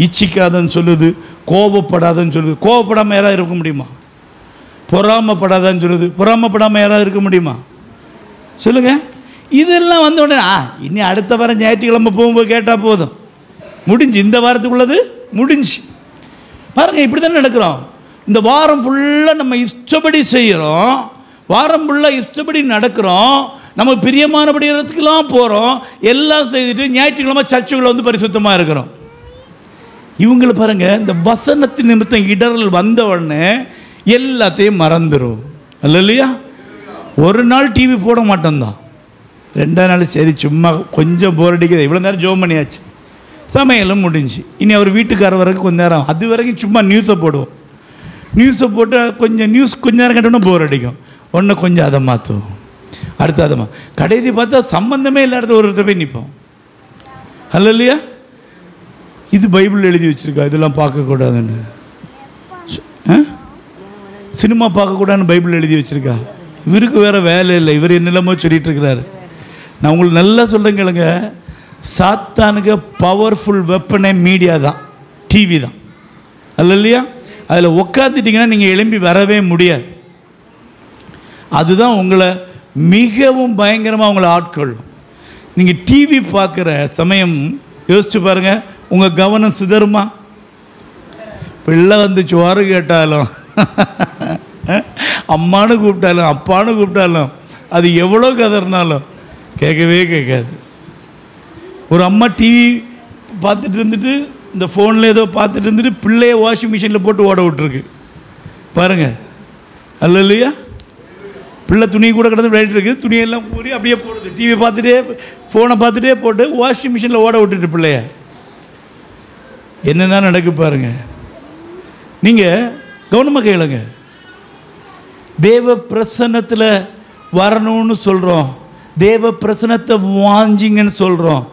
இச்சிக்காதன்னு சொல்லுது, கோபப்படாதன்னு சொல்லுது. கோபப்படாமல் யாராவது இருக்க முடியுமா? பொறாமப்படாதான்னு சொல்லுது, பொறாமப்படாமல் யாராவது இருக்க முடியுமா? சொல்லுங்கள். இதெல்லாம் வந்த உடனே இனி அடுத்த வாரம் ஞாயிற்றுக்கிழமை போகும்போது கேட்டால் போதும், முடிஞ்சு, இந்த வாரத்துக்குள்ளது முடிஞ்சு. பாருங்கள், இப்படி தான் நடக்கிறோம். இந்த வாரம் ஃபுல்லாக நம்ம இஷ்டப்படி செய்கிறோம், வாரம் ஃபுல்லாக இஷ்டப்படி நடக்கிறோம், நம்ம பிரியமானபடி இடத்துக்கெல்லாம் போகிறோம், எல்லாம் செய்துட்டு ஞாயிற்றுக்கிழமை சர்ச்சுக்குள்ளே வந்து பரிசுத்தமாக இருக்கிறோம். இவங்களை பாருங்கள், இந்த வசனத்தின் நிமித்தம் இடரல் வந்த உடனே எல்லாத்தையும் மறந்துடும். அல்ல இல்லையா? ஒரு நாள் டிவி போட மாட்டோம்தான், 2ஆம் நாள் சரி சும்மா கொஞ்சம் போர் அடிக்குது, இவ்வளோ நேரம் ஜோம் பண்ணியாச்சு, சமையலும் முடிஞ்சு. இனி அவர் வீட்டுக்கார வரைக்கும் கொஞ்ச நேரம், அது வரைக்கும் சும்மா நியூஸை போடுவோம். நியூஸை போட்டு கொஞ்சம் கொஞ்ச நேரம் கேட்டோன்னா போர் அடிக்கும். ஒன்று கொஞ்சம் அதை மாற்றுவோம், அடுத்து அதை கடைசி பார்த்தா சம்பந்தமே இல்லாத ஒருத்தர் போய் நிற்போம். அல்லையா? இது பைபிள் எழுதி வச்சுருக்கா இதெல்லாம் பார்க்கக்கூடாதுன்னு, சினிமா பார்க்கக்கூடாதுன்னு பைபிள் எழுதி வச்சுருக்கா. இவருக்கு வேறு வேலை இல்லை, இவர் என்னெல்லாமோ சொல்லிகிட்டு இருக்கிறாரு. நான் உங்களுக்கு நல்லா சொல்கிறேன் கேளுங்க, சாத்தானுக்கு பவர்ஃபுல் வெப்பனே மீடியா தான், டிவி தான். அல்லையா? அதில் உட்காந்துட்டிங்கன்னா நீங்கள் எழும்பி வரவே முடியாது. அதுதான் உங்களை மிகவும் பயங்கரமாக உங்களை ஆட்கொள்ளும். நீங்கள் டிவி பார்க்குற சமயம் யோசிச்சு பாருங்கள், உங்கள் கவனம் சிதறுமா? பிள்ளை வந்து சோறு கேட்டாலும் அம்மானு கூப்பிட்டாலும் அப்பானு கூப்பிட்டாலும் அது எவ்வளோ கதறினாலும் கேட்கவே கேட்காது. ஒரு அம்மா டிவி பார்த்துட்டு இருந்துட்டு இந்த ஃபோனில் ஏதோ பார்த்துட்டு இருந்துட்டு பிள்ளைய வாஷிங் மிஷினில் போட்டு ஓட விட்டுருக்கு பாருங்கள். அல்ல இல்லையா? பிள்ளை துணி கூட கிடந்து விளையாட்டு இருக்குது, துணியெல்லாம் ஊறி அப்படியே போடுது, டிவி பார்த்துட்டே ஃபோனை பார்த்துட்டே போட்டு வாஷிங் மிஷினில் ஓட விட்டுட்டு பிள்ளைய. என்னென்ன நடக்கு பாருங்கள். நீங்கள் கவனமாக கேளுங்க. தேவ பிரசன்னத்தில் வரணும்னு சொல்கிறோம், தேவ பிரசன்னத்தை வாஞ்சிங்கன்னு சொல்கிறோம்.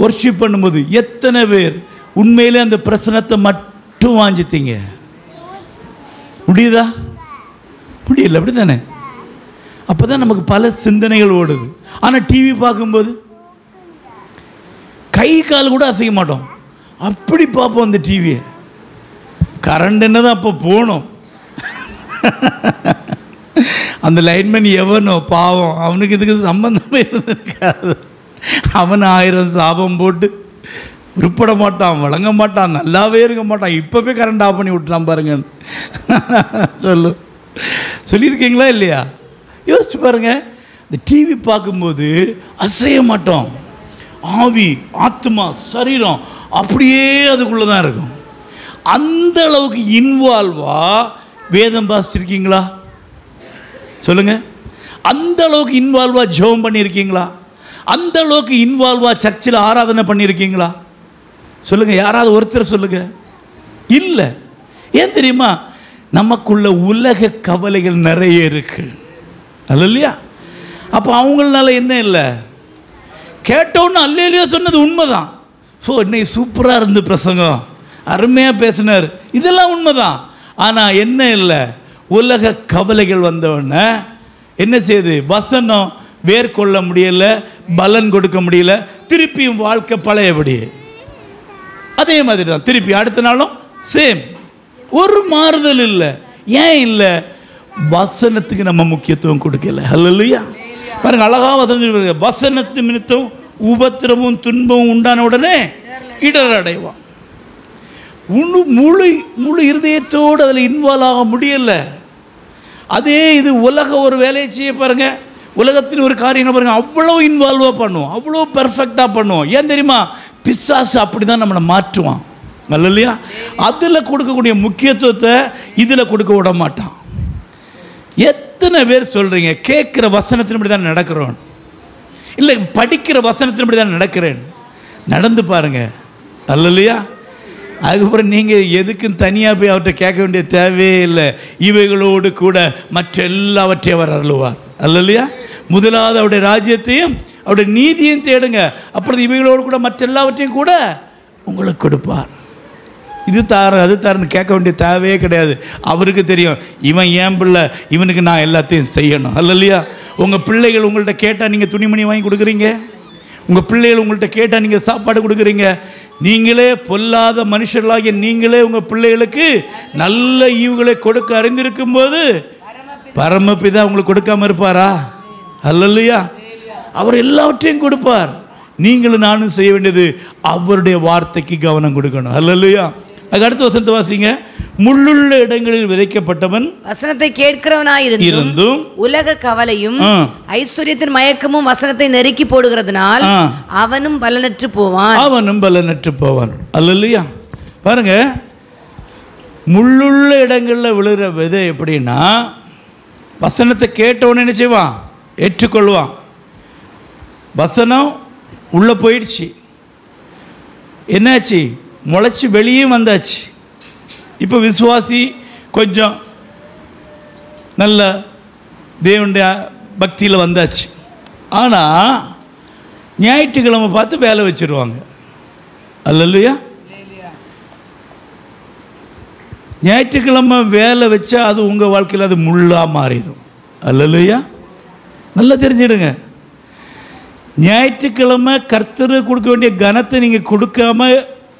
ஒர்ஷிப் பண்ணும்போது எத்தனை பேர் உண்மையிலே அந்த பிரசன்னத்தை மட்டும் வாஞ்சித்தீங்க? முடியுதா? முடியல, அப்படி தானே? அப்போ தான் நமக்கு பல சிந்தனைகள் ஓடுது. ஆனால் டிவி பார்க்கும்போது கை கால் கூட அசைக்க மாட்டோம், அப்படி பார்ப்போம் அந்த டிவியை. கரண்ட் என்னதான் அப்போ போகணும். அந்த லைன்மேன் எவனோ பாவம், அவனுக்கு இதுக்கு சம்பந்தமே இருக்காது. அவன் 1000 சாபம் போட்டு உருப்பட மாட்டான், வழங்க மாட்டான், நல்லாவே இருக்க மாட்டான். இப்போவே கரண்ட் ஆஃப் பண்ணி விட்டுறான் பாருங்க. சொல்லியிருக்கீங்களா இல்லையா? யோசிச்சு பாருங்க. இந்த டிவி பார்க்கும்போது அசைய மாட்டோம், ஆவி ஆத்மா சரீரம் அப்படியே அதுக்குள்ளே தான் இருக்கும். அந்த அளவுக்கு இன்வால்வா வேதம் வாசிச்சிருக்கீங்களா? சொல்லுங்க. அந்த அளவுக்கு இன்வால்வா ஜெபம் பண்ணியிருக்கீங்களா? அந்த அளவுக்கு இன்வால்வா சர்ச்சில் ஆராதனை பண்ணியிருக்கீங்களா? சொல்லுங்க, யாராவது ஒருத்தர் சொல்லுங்க. இல்லை. ஏன் தெரியுமா? நமக்குள்ள உலக கவலைகள் நிறைய இருக்கு, இல்லையா? அப்போ அவங்களால என்ன இல்லை, கேட்டோன்னு அல்லேலியா சொன்னது உண்மைதான். ஸோ இன்னைக்கு சூப்பராக இருந்து பிரசங்கம், அருமையாக பேசினார், இதெல்லாம் உண்மைதான். ஆனால் என்ன இல்லை, உலக கவலைகள் வந்தவொடனே என்ன செய்யுது? வசனம் வேர்கொள்ள முடியல, பலன் கொடுக்க முடியல, திருப்பியும் வாழ்க்கை பழையபடி அதே மாதிரி தான். திருப்பி அடுத்த நாளும் சேம், ஒரு மாறுதல் இல்லை. ஏன் இல்லை? வசனத்துக்கு நம்ம முக்கியத்துவம் கொடுக்கல. அல்லேலூயா. பாருங்க, அழகாக வசனம், வசனத்து நிமித்தம் உபத்திரமும் துன்பமும் உண்டான உடனே இடர் அடைவான். முழு இருதயத்தோடு அதில் இன்வால்வ் ஆக முடியலை. அதே இது உலக ஒரு வேலையை செய்ய பாருங்க, உலகத்தின் ஒரு காரியங்கள் பாருங்க, அவ்வளோ இன்வால்வாக பண்ணுவோம், அவ்வளோ பெர்ஃபெக்டாக பண்ணுவோம். ஏன் தெரியுமா? பிசாசு அப்படி தான் நம்மளை மாற்றுவான், இல்லையா? அதில் கொடுக்கக்கூடிய முக்கியத்துவத்தை இதில் கொடுக்க விட மாட்டான். எத்தனை பேர் சொல்கிறீங்க கேட்குற வசனத்தின்படி தான் நடக்கிறோம், இல்லை படிக்கிற வசனத்தின்படி தான் நடக்கிறேன்? நடந்து பாருங்க, இல்லையா? அதுக்கப்புறம் நீங்கள் எதுக்கும் தனியாக போய் அவர்கிட்ட கேட்க வேண்டிய தேவையே இல்லை. இவைகளோடு கூட மற்ற எல்லாவற்றையும் அவர் அருளுவார், இல்லையா? முதலாவது அவருடைய ராஜ்யத்தையும் அவருடைய நீதியையும் தேடுங்க, அப்புறம் இவைகளோடு கூட மற்ற எல்லாவற்றையும் கூட உங்களுக்கு கொடுப்பார். இது தாரு அது தாருன்னு கேட்க வேண்டிய தேவையே கிடையாது. அவருக்கு தெரியும், இவன் ஏன் பிள்ளை, இவனுக்கு நான் எல்லாத்தையும் செய்யணும், இல்லையா? உங்கள் பிள்ளைகள் உங்கள்கிட்ட கேட்டால் நீங்கள் துணிமணி வாங்கி கொடுக்குறீங்க, உங்கள் பிள்ளைகள் உங்கள்கிட்ட கேட்டால் நீங்கள் சாப்பாடு கொடுக்குறீங்க. நீங்களே பொல்லாத மனுஷர்களாகிய நீங்களே உங்கள் பிள்ளைகளுக்கு நல்ல ஈவுகளை கொடுக்க அறிந்திருக்கும் போது பரமபிதா உங்களுக்கு கொடுக்காம இருப்பாரா? அல்லையா? அவர் எல்லாவற்றையும் கொடுப்பார். நீங்களும் நானும் செய்ய வேண்டியது அவருடைய வார்த்தைக்கு கவனம் கொடுக்கணும், அல்லையா? அதுக்கு அடுத்த வசனத்தை வாசிங்க. முள்ளுள்ள இடங்களில் விதைக்கப்பட்டவன் வசனத்தை கேட்கிறவனாயிருந்தும் உலக கவலையும் ஐஸ்வர்யத்தின் மயக்கமும் வசனத்தை நெருக்கி போடுகிறதுனால் அவனும் பலனற்று போவான், அல்லையா? பாருங்க, முள்ளுள்ள இடங்களில் விழுகிற விதை எப்படின்னா, வசனத்தை கேட்டவன என்ன செய்வான்? ஏற்றுக்கொள்வான். வசனம் உள்ளே போயிடுச்சு, என்னாச்சு, முளைச்சி வெளியே வந்தாச்சு. இப்போ விசுவாசி கொஞ்சம் நல்ல தேவனுடைய பக்தியில் வந்தாச்சு. ஆனால் ஞாயிற்றுக்கிழமை பார்த்து வேலை வச்சுருவாங்க. அல்லேலூயா. ஞாயிற்றுக்கிழமை வேலை வச்சா அது உங்கள் வாழ்க்கையில் அது முள்ளாக மாறிடும். அல்லேலூயா. நல்லா தெரிஞ்சிடுங்க. ஞாயிற்றுக்கிழமை கர்த்தர் கொடுக்க வேண்டிய கனத்தை நீங்கள் கொடுக்காம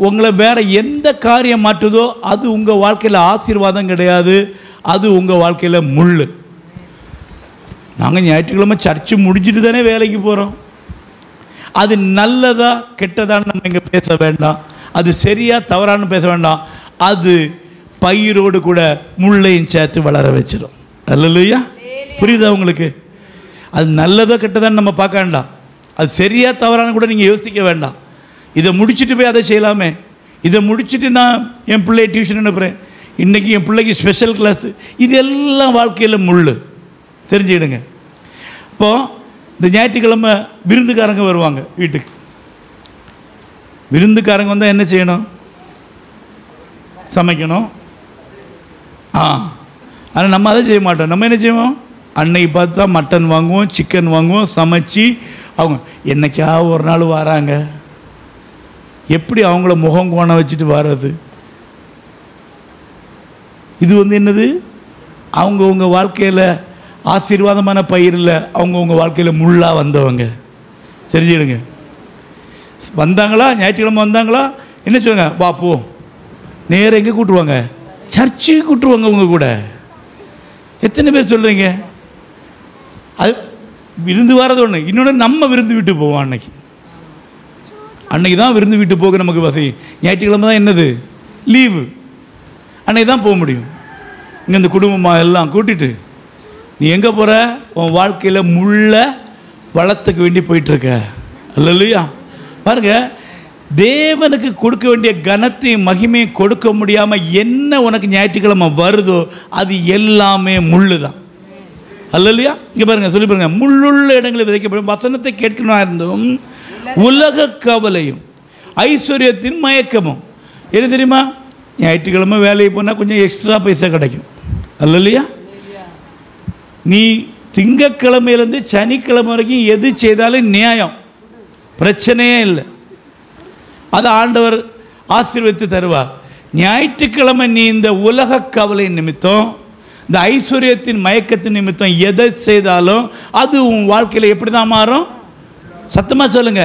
உங்களை வேறு எந்த காரியம் மாற்றுதோ அது உங்கள் வாழ்க்கையில் ஆசீர்வாதம் கிடையாது, அது உங்கள் வாழ்க்கையில் முள். நாங்கள் ஞாயிற்றுக்கிழமை சர்ச்சு முடிச்சுட்டு தானே வேலைக்கு போகிறோம். அது நல்லதா கெட்டதான்னு நம்ம இங்கே பேச வேண்டாம், அது சரியா தவறான்னு பேச வேண்டாம். அது பயிரோடு கூட முள்ளையும் சேர்த்து வளர வச்சிடும். அல்லேலூயா. புரியுதா உங்களுக்கு? அது நல்லதோ கெட்டதான்னு நம்ம பார்க்க வேண்டாம், அது சரியா தவறான்னு கூட நீங்கள் யோசிக்க வேண்டாம். இதை முடிச்சுட்டு போய் அதை செய்யலாமே, இதை முடிச்சுட்டு நான் என் பிள்ளையை டியூஷன் அனுப்புகிறேன், இன்றைக்கி என் பிள்ளைக்கு ஸ்பெஷல் கிளாஸு, இது எல்லாம் வாழ்க்கையில் முள். தெரிஞ்சுக்கிடுங்க. இப்போது இந்த ஞாயிற்றுக்கிழமை விருந்துக்காரங்க வருவாங்க வீட்டுக்கு. விருந்துக்காரங்க வந்தால் என்ன செய்யணும்? சமைக்கணும். ஆனால் நம்ம அதை செய்ய மாட்டோம். நம்ம என்ன செய்வோம்? அன்னைக்கு பார்த்தா மட்டன் வாங்குவோம், சிக்கன் வாங்குவோம், சமைச்சு அவங்க என்னைக்கா ஒரு நாள் வராங்க, எப்படி அவங்கள முகம் கோண வச்சுட்டு வர்றது? இது என்னது? அவங்கவுங்க வாழ்க்கையில் ஆசீர்வாதமான பயிரில் அவங்கவுங்க வாழ்க்கையில் முள்ளாக வந்தவங்க. தெரிஞ்சுடுங்க. வந்தாங்களா, ஞாயிற்றுக்கிழமை வந்தாங்களா, என்ன சொல்லுங்க, வா போ, நேராக எங்கே கூட்டுருவாங்க? சர்ச்சுக்கு கூட்டுருவாங்க. உங்க கூட எத்தனை பேர் சொல்கிறீங்க? அது விருந்து வர்றது ஒன்று, இன்னொன்று நம்ம விருந்து விட்டு போவோம். அன்னைக்கு தான் விருந்து விட்டு போக நமக்கு வசதி. ஞாயிற்றுக்கிழமை தான் என்னது? லீவு. அன்னைக்கு தான் போக முடியும். இங்கே இந்த குடும்பமாக எல்லாம் கூட்டிகிட்டு நீ எங்கே போகிற? உன் வாழ்க்கையில் முள்ள வளர்த்துக்க வேண்டி போயிட்டுருக்க. அல்லேலூயா. பாருங்கள், தேவனுக்கு கொடுக்க வேண்டிய கனத்தையும் மகிமையும் கொடுக்க முடியாமல் என்ன உனக்கு ஞாயிற்றுக்கிழமை வருதோ அது எல்லாமே முள்ளு தான். அல்லேலூயா. இங்கே பாருங்கள், சொல்லி பாருங்கள், முள்ளுள்ள இடங்களில் விதைக்கப்படும். வசனத்தை கேட்கணும் இருந்தும் உலக கவலையும் ஐஸ்வர்யத்தின் மயக்கமும். என்ன தெரியுமா? ஞாயிற்றுக்கிழமை வேலைக்கு போனால் கொஞ்சம் எக்ஸ்ட்ரா பைசா கிடைக்கும். அல்லேலூயா. நீ திங்கக்கிழமையிலேருந்து சனிக்கிழமை வரைக்கும் எது செய்தாலும் நியாயம், பிரச்சனையே இல்லை. அதை ஆண்டவர் ஆசீர்வதித்து தருவார். ஞாயிற்றுக்கிழமை நீ இந்த உலக கவலை நிமித்தம், இந்த ஐஸ்வர்யத்தின் மயக்கத்தின் நிமித்தம் எதை செய்தாலும் அது உன் வாழ்க்கையில் எப்படி தான் மாறும்? சத்தமாக சொல்லுங்க,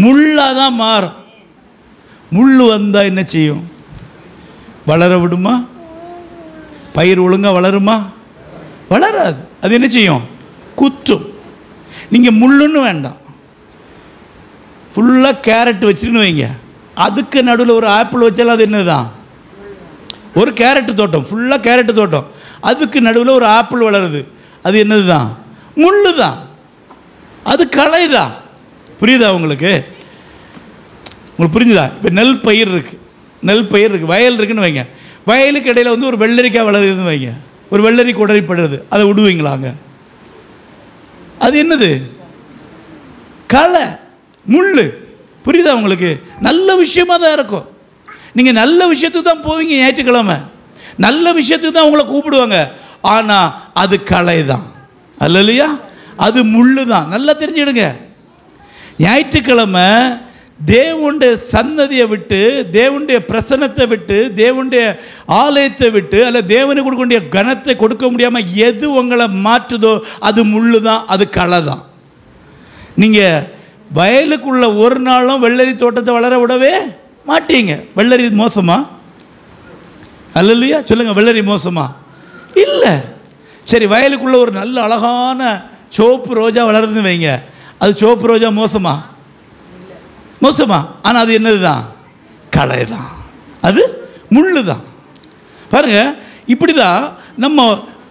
முள்ளாக தான் மாறும். முள் வந்தால் என்ன செய்யும்? வளர விடுமா? பயிர் ஒழுங்காக வளருமா? வளராது. அது என்ன செய்யும்? குத்தும். நீங்கள் முள்ளுன்னு வேண்டாம், ஃபுல்லாக கேரட் வச்சுருன்னு வைங்க, அதுக்கு நடுவில் ஒரு ஆப்பிள் வச்சாலும் அது என்னது தான்? ஒரு கேரட்டு தோட்டம், ஃபுல்லாக கேரட்டு தோட்டம், அதுக்கு நடுவில் ஒரு ஆப்பிள் வளருது, அது என்னது தான்? முள்ளு தான், அது களை தான். புரியுதா உங்களுக்கு? உங்களுக்கு புரிஞ்சுதா? இப்போ நெல் பயிர் இருக்குது, வயல் இருக்குதுன்னு வைங்க, வயலுக்கு இடையில் ஒரு வெள்ளரிக்காய் வளருதுன்னு வைங்க, ஒரு வெள்ளரி குடரிப்படுறது, அதை விடுவீங்களாங்க? அது என்னது? களை, முள். புரியுதா உங்களுக்கு? நல்ல விஷயமாக தான் இருக்கும். நீங்கள் நல்ல விஷயத்துக்கு தான் போவீங்க. ஞாயிற்றுக்கிழமை நல்ல விஷயத்துக்கு தான் உங்களை கூப்பிடுவாங்க, ஆனால் அது களை தான். அல்லேலூயா. அது முள்ளு தான். நல்லா தெரிஞ்சிடுங்க. ஞாயிற்றுக்கிழமை தேவனுடைய சன்னதியை விட்டு, தேவனுடைய பிரசன்னத்தை விட்டு, தேவனுடைய ஆலயத்தை விட்டு, அல்ல தேவனுக்கு கொடுக்க வேண்டிய கனத்தை கொடுக்க முடியாமல் எது உங்களை மாற்றுதோ அது முள்ளு தான், அது களை தான். நீங்கள் வயலுக்குள்ள ஒரு நாளும் வெள்ளரி தோட்டத்தை வளர விடவே மாட்டீங்க. வெள்ளரி மோசமா? அல்லேலூயா. சொல்லுங்கள், வெள்ளரி மோசமா? இல்லை. சரி, வயலுக்குள்ள ஒரு நல்ல அழகான சோப்பு ரோஜா வளருதுன்னு வைங்க, அது சோப்பு ரோஜா மோசமா? ஆனால் அது என்னது தான்? களை தான், அது முள்ளு தான். பாருங்க, இப்படி தான் நம்ம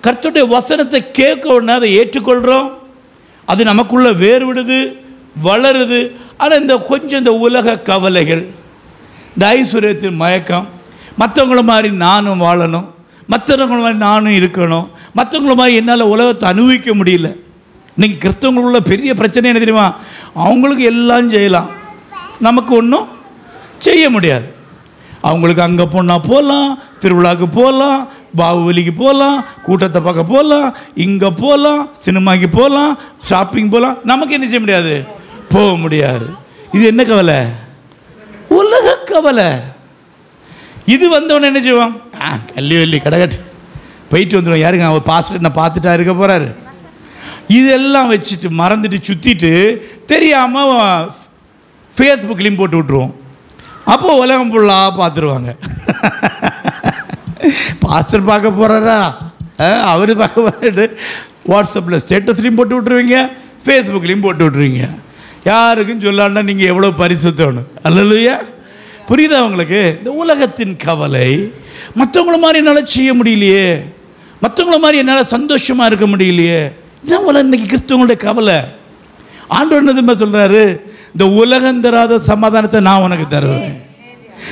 கர்த்தருடைய வசனத்தை கேட்க உடனே அதை ஏற்றுக்கொள்கிறோம், அது நமக்குள்ள வேறு விடுது, வளருது. ஆனால் இந்த உலக கவலைகள், இந்த ஐஸ்வர்யத்தின் மயக்கம், மற்றவங்கள மாதிரி நானும் வாழணும், மற்றவங்கள மாதிரி நானும் இருக்கணும், மற்றவங்கள மாதிரி என்னால் உலகத்தை அனுபவிக்க முடியல. இன்றைக்கி கிறிஸ்தவங்களுக்குள்ள பெரிய பிரச்சனை என்ன தெரியுமா? அவங்களுக்கு எல்லாம் செய்யலாம், நமக்கு ஒன்றும் செய்ய முடியாது. அவங்களுக்கு அங்கே போனால் போகலாம், திருவிழாவுக்கு போகலாம், பாகுபலிக்கு போகலாம், கூட்டத்தை பார்க்க போகலாம், இங்கே போகலாம், சினிமாக்கு போகலாம், ஷாப்பிங் போகலாம். நமக்கு என்ன செய்ய முடியாது? போக முடியாது. இது என்ன கவலை? உலக கவலை. இது வந்தவொடனே என்ன செய்வோம்? கல்லி வெள்ளி கடகட்டு போயிட்டு வந்துடுவோம். யாருங்க அவர் பாஸ்டர் நான் பார்த்துட்டா இருக்க போகிறாரு. இதெல்லாம் வச்சுட்டு மறந்துட்டு சுற்றிட்டு தெரியாமல் ஃபேஸ்புக்லேயும் போட்டு விட்ருவோம். அப்போது உலகம் ஃபுல்லாக பார்த்துருவாங்க. பாஸ்டர் பார்க்க போகிறாரா, அவர் பார்க்க போட்டு வாட்ஸ்அப்பில் ஸ்டேட்டஸ்லையும் போட்டு விட்ருவீங்க, ஃபேஸ்புக்லேயும் போட்டு விட்ருவீங்க. யாருக்கும் சொல்லாண்டா நீங்கள் எவ்வளோ பரிசுத்தணும். அல்லையா? புரியுதா உங்களுக்கு? இந்த உலகத்தின் கவலை. மற்றவங்கள மாதிரி என்னால் செய்ய முடியலையே, மற்றவங்கள மாதிரி என்னால் சந்தோஷமாக இருக்க முடியலையே. இதுதான் உலகம் இன்னைக்கு கிறிஸ்தவங்களுடைய கவலை. ஆண்டவர் என்ன தெரியுமா சொல்கிறாரு? இந்த உலகம் தராத சமாதானத்தை நான் உனக்கு தருவேன்,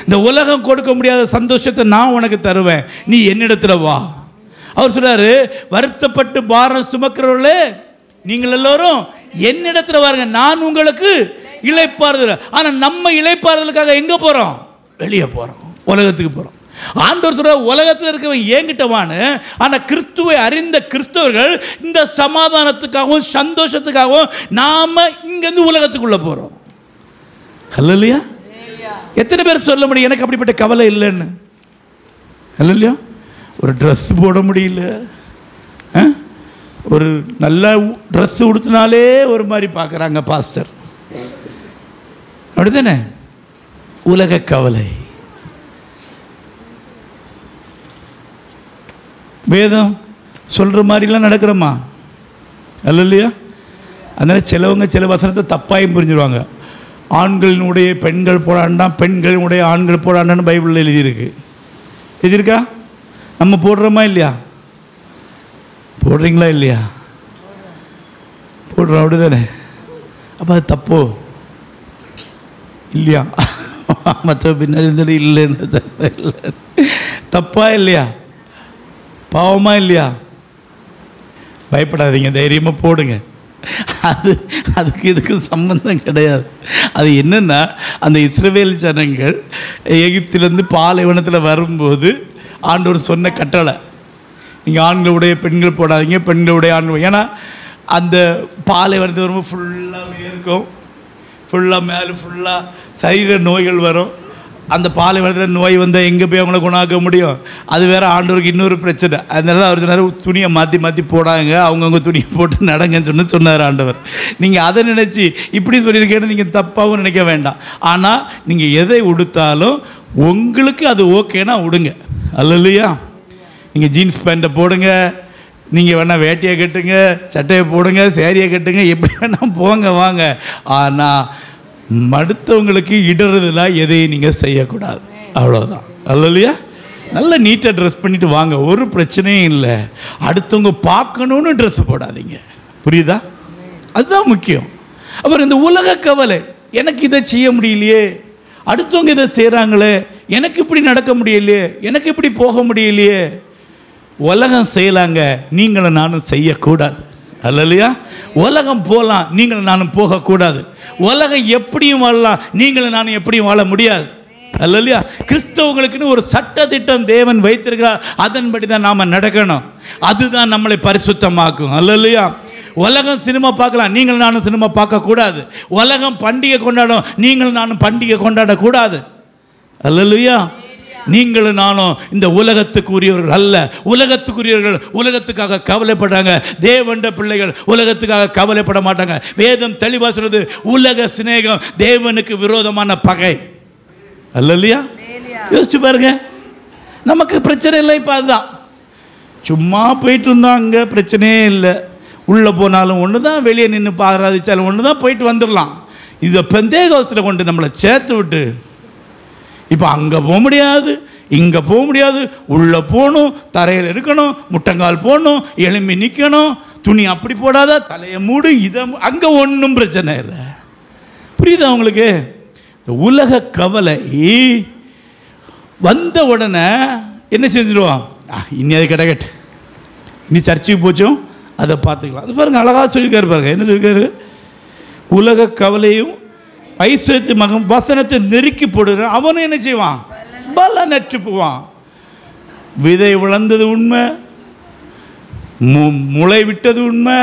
இந்த உலகம் கொடுக்க முடியாத சந்தோஷத்தை நான் உனக்கு தருவேன், நீ என்னிடத்துல வா. அவர் சொல்றாரு, வருத்தப்பட்டு பாரம் சுமக்கிறவர்களே நீங்கள் எல்லோரும் என்னிடத்துல வாருங்க, நான் உங்களுக்கு இளைப்பாறுதல். ஆனால் நம்ம இளைப்பாறுதலுக்காக எங்கே போகிறோம்? வெளியே போகிறோம், உலகத்துக்கு போகிறோம். ஆண்டவர் சொல்ற உலகத்தில் இருக்கவன் ஏங்கிட்டவான்னு. ஆனால் கிறிஸ்துவை அறிந்த கிறிஸ்தவர்கள் இந்த சமாதானத்துக்காகவும் சந்தோஷத்துக்காகவும் நாம் இங்கேருந்து உலகத்துக்குள்ளே போகிறோம். அல்லையா? எத்தனை பேர் சொல்ல முடியும் எனக்கு அப்படிப்பட்ட கவலை இல்லைன்னு? இல்லையா? ஒரு ட்ரெஸ் போட முடியல, ஒரு நல்ல ட்ரெஸ் உடுத்தினாலே ஒரு மாதிரி பார்க்குறாங்க பாஸ்டர், அப்படித்தானே? உலக கவலை. வேதம் சொல்கிற மாதிரிலாம் நடக்கிறோமா? இல்லையா? அதனால் சிலவங்க சில வசனத்தை தப்பாயும் புரிஞ்சுருவாங்க. ஆண்களினுடைய பெண்கள் போடாண்டாம், பெண்களினுடைய ஆண்கள் போடாண்டான்னு பைபிளில் எழுதியிருக்கு. எழுதியிருக்கா? நம்ம போடுறோமா இல்லையா? போடுறீங்களா இல்லையா? போடுறோம், அப்படி தானே? அப்போ அது தப்போ இல்லையா? மற்ற பின்னாடி இருந்தாலும் இல்லைன்னு தப்பா இல்லையா? பாவமா இல்லையா? பயப்படாதீங்க, தைரியமாக போடுங்க. அதுக்கு இதுக்கு சம்பந்தம் கிடையாது. அது என்னென்னா, அந்த இஸ்ரவேல் ஜனங்கள் எகிப்திலேருந்து பாலைவனத்தில் வரும்போது ஆண்டவர் சொன்ன கட்டளை, நீங்கள் ஆண்களுடைய பெண்கள் போடாதீங்க, பெண்களுடைய ஆண்கள். ஏன்னா அந்த பாலைவனத்தில் வரும்போது ஃபுல்லாக இருக்கும், ஃபுல்லாக மேலே ஃபுல்லாக சரீர நோய்கள் வரும். அந்த பாலைவனத்தில் நோய் வந்தால் எங்கே போய் அவங்கள குணாக்க முடியும்? அது வேறு ஆண்டவருக்கு இன்னொரு பிரச்சனை. அதனால அவர் சொன்னார், துணியை மாற்றி மாற்றி போடாங்க, அவங்கவுங்க துணியை போட்டு நடங்கன்னு சொன்னார் ஆண்டவர். நீங்கள் அதை நினச்சி இப்படி சொல்லியிருக்கேன்னு நீங்கள் தப்பாகவும் நினைக்க வேண்டாம். ஆனால் நீங்கள் எதை உடுத்தாலும் உங்களுக்கு அது ஓகேனா விடுங்க. அல்லையா? நீங்கள் ஜீன்ஸ் பேண்ட்டை போடுங்க, நீங்கள் வேணால் வேட்டியை கட்டுங்க, சட்டையை போடுங்க, சேரியை கட்டுங்க, எப்படி வேணால் போங்க வாங்க. ஆனால் மடுத்தவங்களுக்கு இடறதுலாம் எதையும் நீங்கள் செய்யக்கூடாது, அவ்வளோதான். அல்லையா? நல்ல நீட்டாக ட்ரெஸ் பண்ணிவிட்டு வாங்க, ஒரு பிரச்சனையும் இல்லை. அடுத்தவங்க பார்க்கணுன்னு ட்ரெஸ் போடாதீங்க, புரியுதா? அதுதான் முக்கியம். அப்புறம் இந்த உலக கவலை, எனக்கு இதை செய்ய முடியலையே, அடுத்தவங்க இதை செய்கிறாங்களே, எனக்கு இப்படி நடக்க முடியலையே, எனக்கு இப்படி போக முடியலையே. உலகம் செய்யலாங்க, நீங்களும் நானும் செய்யக்கூடாது. அல்லையா? உலகம் போகலாம், நீங்களும் நானும் போகக்கூடாது. உலகம் எப்படியும் வாழலாம், நீங்களும் நானும் எப்படியும் வாழ முடியாது. அல்லையா? கிறிஸ்தவங்களுக்குன்னு ஒரு சட்ட திட்டம் தேவன் வைத்திருக்கிறார், அதன்படி தான் நாம் நடக்கணும். அதுதான் நம்மளை பரிசுத்தமாக்கும். அல்லையா? உலகம் சினிமா பார்க்கலாம், நீங்கள் நானும் சினிமா பார்க்கக்கூடாது. உலகம் பண்டிகை கொண்டாடும், நீங்கள் நானும் பண்டிகை கொண்டாடக்கூடாது. அல்லையா? நீங்களும் நானும் இந்த உலகத்துக்குரியவர்கள் அல்ல. உலகத்துக்குரியவர்கள் உலகத்துக்காக கவலைப்படுறாங்க, தேவண்ட பிள்ளைகள் உலகத்துக்காக கவலைப்பட மாட்டாங்க. வேதம் தெளிவாக சொல்றது, உலக சிநேகம் தேவனுக்கு விரோதமான பகை. அல்லையா? யோசிச்சு பாருங்க, நமக்கு பிரச்சனை இல்லை. இப்போ அதுதான், சும்மா போயிட்டு இருந்தோம், அங்கே பிரச்சனையே இல்லை. உள்ளே போனாலும் ஒன்று தான், வெளியே நின்று ஆராதிச்சாலும் ஒன்று தான், போயிட்டு வந்துடலாம். இதை பெந்தேகோஸ்தில் கொண்டு நம்மளை சேர்த்து விட்டு இப்போ அங்கே போக முடியாது, இங்கே போக முடியாது, உள்ளே போகணும், தரையில் இருக்கணும், முட்டங்கால் போடணும், எலும்பி நிற்கணும், துணி அப்படி போடாத, தலையை மூடு, இதை அங்கே ஒன்றும் பிரச்சனை இல்லை. புரியுதா உங்களுக்கு? இந்த உலக கவலை வந்த உடனே என்ன செஞ்சிடுவோம்? இனி அது கிடக்கட்டு, இனி சர்ச்சுக்கு போச்சோம் அதை பார்த்துக்கலாம். அது பாருங்கள், அழகாக சொல்லியிருக்காரு பாருங்க. என்ன சொல்லியிருக்காரு? உலக கவலையும் ஐஸ்வர்யத்தை மகன் வசனத்தை நெருக்கி போடுற அவனும் என்ன செய்வான்? பலனற்று போவான். விதை விளந்தது உண்மை, முளை விட்டது உண்மை,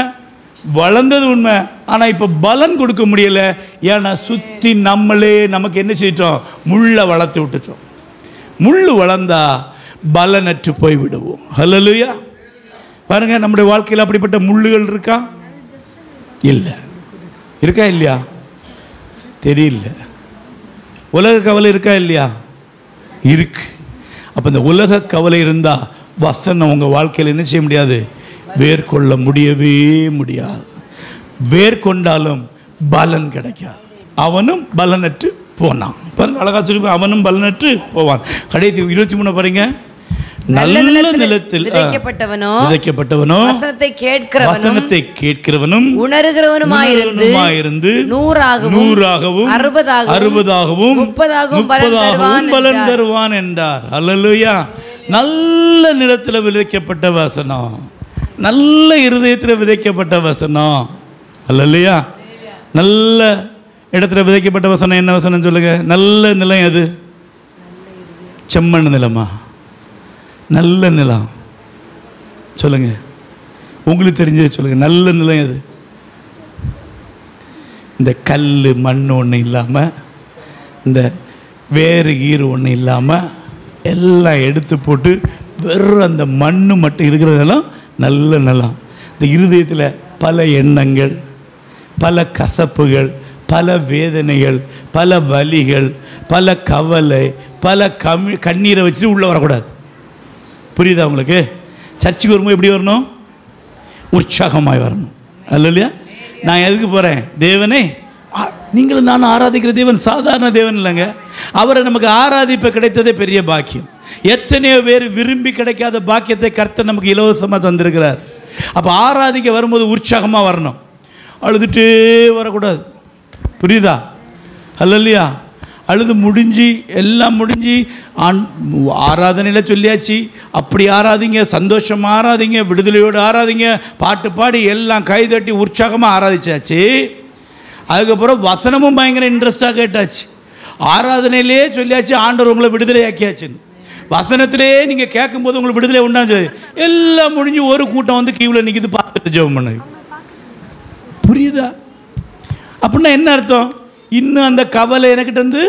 வளர்ந்தது உண்மை. ஆனால் இப்போ பலன் கொடுக்க முடியலை. ஏன்னா சுற்றி நம்மளே நமக்கு என்ன செய்யிட்டோம்? முள்ளை வளர்த்து விட்டுட்டோம். முள் வளர்ந்தா பலனற்று போய் விடுவோம். ஹல்லேலூயா. பாருங்க, நம்முடைய வாழ்க்கையில் அப்படிப்பட்ட முள்ளுகள் இருக்கா? இல்லை. இருக்கா இல்லையா? தெரியல. உலக கவலை இருக்கா இல்லையா? இருக்கு. அப்போ இந்த உலக கவலை இருந்தால் வசனம் உங்கள் வாழ்க்கையில் என்ன செய்ய முடியாது? வேர்கொள்ள முடியவே முடியாது. வேர்கொண்டாலும் பலன் கிடைக்காது. அவனும் பலனற்று போனான். அழகா சொல்லி அவனும் பலனற்று போவான். கடைசி 23 பாருங்க. நல்ல நிலத்தில் விதைக்கப்பட்டவனோ வசனத்தை கேட்கிறவனும் உணர்கிறவனுமாயிருந்து 100ஆகவும் 60ஆகவும் 30ஆகவும் பலன் தருவான் என்றார். அல்லேலூயா. நல்ல நிலத்தில் விதைக்கப்பட்ட வசனம், நல்ல இருதயத்தில் விதைக்கப்பட்ட வசனம். அல்லேலூயா. நல்ல இடத்துல விதைக்கப்பட்ட வசனம் என்ன வசனம் சொல்லுங்க? நல்ல நிலம் எது? செம்மண் நிலமா? நல்ல நிலம் சொல்லுங்க. உங்களுக்கு தெரிஞ்சது சொல்லுங்க. நல்ல நிலம் எது? இந்த கல் மண் ஒன்று இல்லாமல், இந்த வேறு ஈறு ஒன்று இல்லாமல் எல்லாம் எடுத்து போட்டு வெறும் அந்த மண் மட்டும் இருக்கிற நிலம் நல்ல நிலம். இந்த இருதயத்தில் பல எண்ணங்கள், பல கசப்புகள், பல வேதனைகள், பல வலிகள், பல கவலை, பல கண்ணீரை வச்சுட்டு உள்ளே வரக்கூடாது. புரியுதா உங்களுக்கு? சர்ச்சுக்கு வரும்போது எப்படி வரணும்? உற்சாகமாய் வரணும். அல்லையா? நான் எதுக்கு போகிறேன்? தேவனே, நீங்களும் நானும் ஆராதிக்கிற தேவன் சாதாரண தேவன் இல்லைங்க. அவரை நமக்கு ஆராதிப்ப கிடைத்ததே பெரிய பாக்கியம். எத்தனையோ பேர் விரும்பி கிடைக்காத பாக்கியத்தை கர்த்தர் நமக்கு இலவசமாக தந்திருக்கிறார். அப்போ ஆராதிக்க வரும்போது உற்சாகமாக வரணும், அழுதுகிட்டே வரக்கூடாது. புரியுதா? அல்லையா? அழுது முடிஞ்சு எல்லாம் முடிஞ்சு ஆராதனையில் சொல்லியாச்சு. அப்படி ஆராதிங்க, சந்தோஷமாக ஆராதிங்க, விடுதலையோடு ஆராதிங்க, பாட்டு பாடி எல்லாம் கைதட்டி உற்சாகமாக ஆராதிச்சாச்சு. அதுக்கப்புறம் வசனமும் பயங்கர இன்ட்ரெஸ்டாக கேட்டாச்சு. ஆராதனையிலே சொல்லியாச்சு ஆண்டவர் உங்களை விடுதலை ஆக்கியாச்சுன்னு. வசனத்திலே நீங்கள் கேட்கும்போது உங்களுக்கு விடுதலை உண்டாச்சு. எல்லாம் முடிஞ்சு ஒரு கூட்டம் வந்து கீழே நிற்கிது, பார்த்துட்டு ஜெபம் பண்ணுது. புரியுதா? அப்படின்னா என்ன அர்த்தம்? இன்னும் அந்த கவலை எனக்கிட்ட வந்து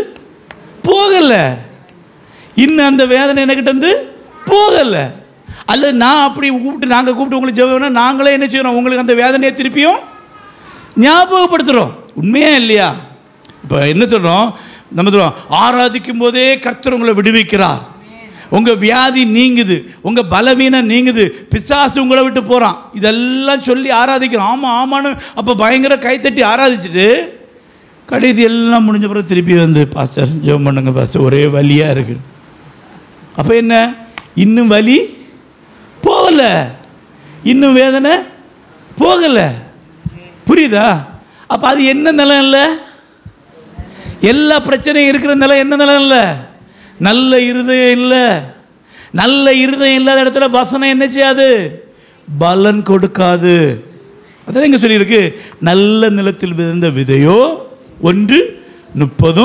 போகலை, இன்னும் அந்த வேதனை எனக்கிட்ட வந்து போகலை. அல்லது நான் அப்படி கூப்பிட்டு நாங்கள் கூப்பிட்டு உங்களுக்கு ஜெபம்னா நாங்களே என்ன செய்யறோம்? உங்களுக்கு அந்த வேதனையை திருப்பியும் ஞாபகப்படுத்துகிறோம். உண்மையா இல்லையா? இப்போ என்ன சொல்கிறோம்? நம்ம சொல்கிறோம் ஆராதிக்கும் போதே கர்த்தர் உங்களை விடுவிக்கிறார், உங்கள் வியாதி நீங்குது, உங்கள் பலவீனம் நீங்குது, பிசாசு உங்களை விட்டு போகிறான். இதெல்லாம் சொல்லி ஆராதிக்கிறோம். ஆமாம் ஆமான்னு அப்போ பயங்கர கைத்தட்டி ஆராதிச்சுட்டு கடைசி எல்லாம் முடிஞ்ச பிறகு திருப்பி வந்து பாஸ்டர் ஜெபம் பண்ணுங்க பாஸ்டர், ஒரே வலியாக இருக்குது. அப்போ என்ன? இன்னும் வலி போகலை, இன்னும் வேதனை போகலை. புரியுதா? அப்போ அது என்ன நிலம் இல்லை? எல்லா பிரச்சனையும் இருக்கிற நிலம் என்ன நிலம் இல்லை? நல்ல இருதயம் இல்லை. நல்ல இருதயம் இல்லாத இடத்துல வசனம் என்ன செய்யாது? பலன் கொடுக்காது. அதான் இங்கே சொல்லியிருக்கு, நல்ல நிலத்தில் விழுந்த விதையோ 1 30,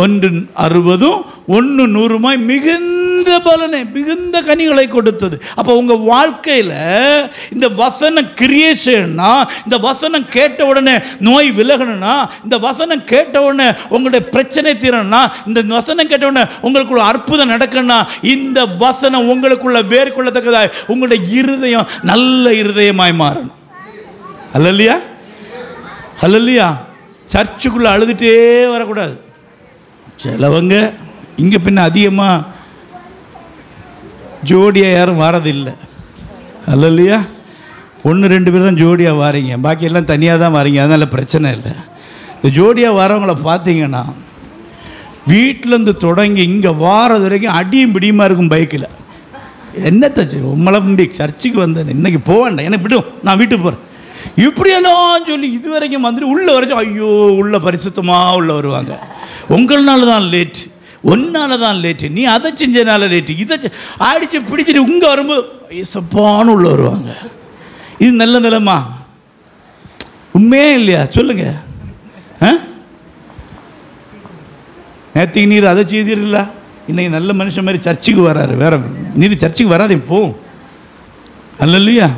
1 60, 1 100 மிகுந்த பலனை, மிகுந்த கனிகளை கொடுத்தது. அப்போ உங்கள் வாழ்க்கையில் இந்த வசனம் கிரியேஷன்னா, இந்த வசனம் கேட்ட உடனே நோய் விலகணும்னா, இந்த வசனம் கேட்ட உடனே உங்களுடைய பிரச்சனை தீரணும்னா, இந்த வசனம் கேட்ட உடனே உங்களுக்குள்ள அற்புதம் நடக்கணும்னா, இந்த வசனம் உங்களுக்குள்ள வேர் கொள்ளத்தக்கதாய் உங்களுடைய இருதயம் நல்ல இருதயமாய் மாறணும். அல்லையா? அல்லையா? சர்ச்சுக்குள்ளே அழுதுகிட்டே வரக்கூடாது. சிலவங்க இங்கே பின்ன அதிகமாக ஜோடியாக யாரும் வாரதில்லை. அல்லையா? 1 2 பேர் தான் ஜோடியாக வாரீங்க, பாக்கி எல்லாம் தனியாக தான் வாரீங்க. அதனால் பிரச்சனை இல்லை. இந்த ஜோடியாக வரவங்கள பார்த்தீங்கன்னா வீட்டிலேருந்து தொடங்கி இங்கே வாரது வரைக்கும் அடியும் பிடியுமா இருக்கும். பைக்கில் என்ன தச்சு உம்மளை முடி சர்ச்சுக்கு வந்தேன், இன்றைக்கி போவேண்டேன், எனக்கு விடும், நான் வீட்டுக்கு போகிறேன், இப்படியெல்லாம் சொல்லி இது வரைக்கும் வந்துட்டு உள்ளே வரைக்கும் ஐயோ உள்ள பரிசுத்தமாக உள்ள வருவாங்க. உங்கள்னால தான் லேட், ஒன்னால தான் லேட்டு, நீ அதை செஞ்சனால லேட்டு, இதை ஆடிச்சு பிடிச்சிட்டு இங்கே வரும்போது ஏசப்பான்னு உள்ள வருவாங்க. இது நல்ல நிலமா? உண்மையே இல்லையா? சொல்லுங்க. நேற்றுக்கு நீர் அதை செய்தீர்களா, இன்றைக்கி நல்ல மனுஷன் மாதிரி சர்ச்சுக்கு வராரு. வேற நீர் சர்ச்சுக்கு வராதே போ. அல்லையா?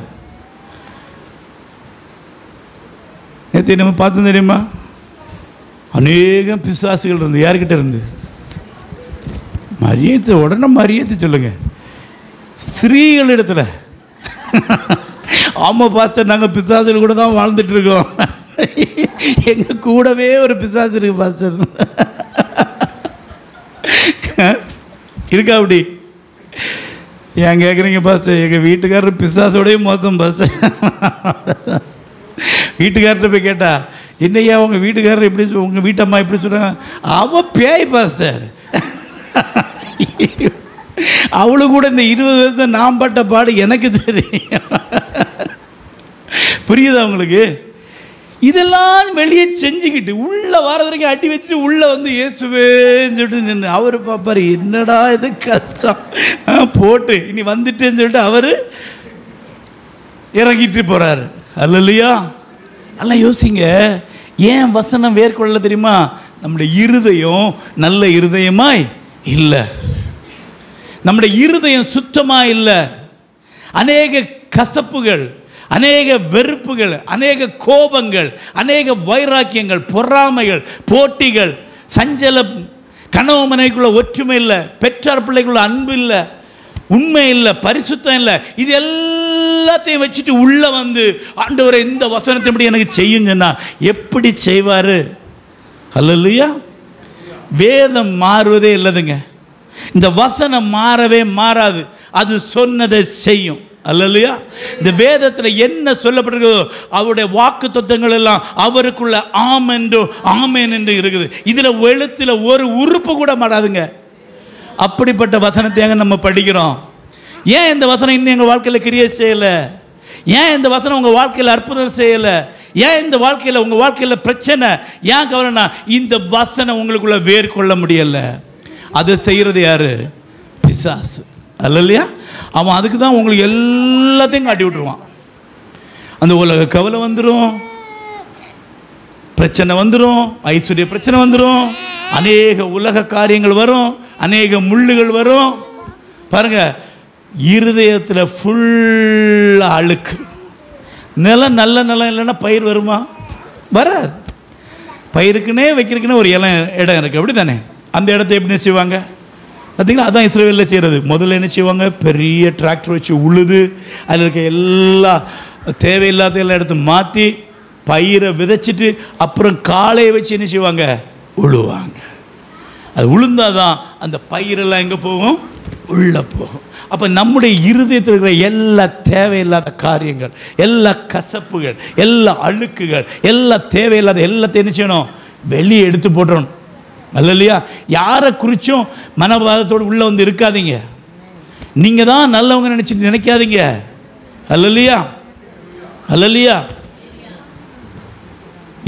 நேற்று நம்ம பார்த்து தெரியுமா, அநேகம் பிசாசுகள் இருந்து. யார்கிட்ட இருந்து? மரியத்தை உடனே மரியத்தை சொல்லுங்க, ஸ்திரீகள் இடத்துல. ஆமாம் பாஸ்டர், நாங்கள் பிசாசுகள் கூட தான் வாழ்ந்துட்டு இருக்கோம். எங்கள் கூடவே ஒரு பிசாசு இருக்கு பாஸ்டர். இருக்கா அப்படி? ஏன் கேட்குறீங்க பாஸ்டர்? எங்கள் வீட்டுக்காரர் பிசாசோடையும் மோசம் பாஸ்டர். வீட்டுக்காரர்கிட்ட போய் கேட்டா, என்னையா உங்கள் வீட்டுக்காரர் எப்படி, உங்கள் வீட்டம்மா எப்படி சொல்கிறாங்க? அவள் பேய் பாஸ்டர். அவளு கூட இந்த 20 வருஷம் நான் பட்ட பாடு எனக்கு தெரியும். புரியுதா உங்களுக்கு? இதெல்லாம் வெளியே செஞ்சுக்கிட்டு உள்ள வார வரைக்கும் அடி வச்சுட்டு உள்ள வந்து இயேசுவேன்னு சொல்லிட்டு நின்று அவர் பார்ப்பார், என்னடா இது கஷ்டம் போட்டு இனி வந்துட்டேன்னு சொல்லிட்டு அவர் இறங்கிட்டு போறாரு. அல்லையா? நல்லா யோசிங்க. ஏன் வசனம் வேர்கொள்ள தெரியுமா? நம்முடைய இருதயம் நல்ல இருதயமாய் இல்லை, நம்முடைய இருதயம் சுத்தமா இல்லை. அநேக கசப்புகள், அநேக வெறுப்புகள், அநேக கோபங்கள், அநேக வைராக்கியங்கள், பொறாமைகள், போட்டிகள், சஞ்சலம், கணவன் மனைவிக்குள்ள ஒற்றுமை இல்லை, பெற்றார் பிள்ளைக்குள்ள அன்பு இல்லை, உண்மை இல்லை, பரிசுத்தம் இல்லை. இது எல்லாத்தையும் வச்சுட்டு உள்ள வந்து ஆண்டவரை இந்த வசனத்தை எப்படி எனக்கு செய்யும் சொன்னா எப்படி செய்வாரு? அல்லையா? வேதம் மாறுவதே இல்லதுங்க. இந்த வசனம் மாறவே மாறாது. அது சொன்னதை செய்யும். அல்லையா? இந்த வேதத்தில் என்ன சொல்லப்பட்டிருக்கோ அவருடைய வாக்கு தத்துவங்கள் எல்லாம் அவருக்குள்ள ஆம் என்றும் ஆமேன் என்று இருக்குது. இதில் எழுத்தில் ஒரு உறுப்பு கூட மாறாதுங்க. அப்படிப்பட்ட வசனத்தையாக நம்ம படிக்கிறோம். ஏன் இந்த வசனம் இன்னும் எங்கள் வாழ்க்கையில் கிரியேட் செய்யலை? ஏன் இந்த வசனம் உங்கள் வாழ்க்கையில் அற்புதம் செய்யலை? ஏன் இந்த வாழ்க்கையில் உங்கள் வாழ்க்கையில் பிரச்சனை? ஏன் கவலைனா இந்த வசனம் உங்களுக்குள்ள வேர் கொள்ள முடியலை. அதை செய்கிறது யாரு? பிசாசு. அல்லையா? அவன் அதுக்கு தான் உங்களுக்கு எல்லாத்தையும் காட்டி விட்டுருவான். அந்த உலக கவலை வந்துடும், பிரச்சனை வந்துடும், ஐஸ்வர்ய பிரச்சனை வந்துடும், அநேக உலக காரியங்கள் வரும், அநேக முள்ளுகள் வரும். பாருங்க, இருதயத்தில் ஃபுல்லாக அழுக்கு. நிலம் நல்ல நிலம் இல்லைன்னா பயிர் வருமா? வராது. பயிருக்குன்னே வைக்கிறதுக்குன்னே ஒரு இடம் இருக்குது, அப்படி தானே? அந்த இடத்த எப்படி செய்வாங்க பார்த்தீங்களா? அதான் இஸ்ரவேலில் செய்கிறது. முதல்ல என்ன செய்வாங்க? பெரிய டிராக்டர் வச்சு உழுது அதில் இருக்க எல்லா தேவையில்லாத எல்லாம் எடுத்து மாற்றி பயிரை விதைச்சிட்டு அப்புறம் காளையை வச்சு என்ன செய்வாங்க? உழுவாங்க. அது உளுந்தாதான் அந்த பயிரெல்லாம் எங்கே போகும்? உள்ளே போகும். அப்போ நம்முடைய இருதயத்தில் இருக்கிற எல்லா தேவையில்லாத காரியங்கள், எல்லா கசப்புகள், எல்லா அழுக்குகள், எல்லா தேவையில்லாத எல்லாத்தையும் என்ன செய்யணும்? வெளியே எடுத்து போட்டுறணும். அல்லையா? யாரை குறிச்சும் மனபாதத்தோடு உள்ளே வந்து இருக்காதீங்க. நீங்கள் தான் நல்லவங்க நினச்சிட்டு நினைக்காதீங்க. அல்லையா? அல்லையா?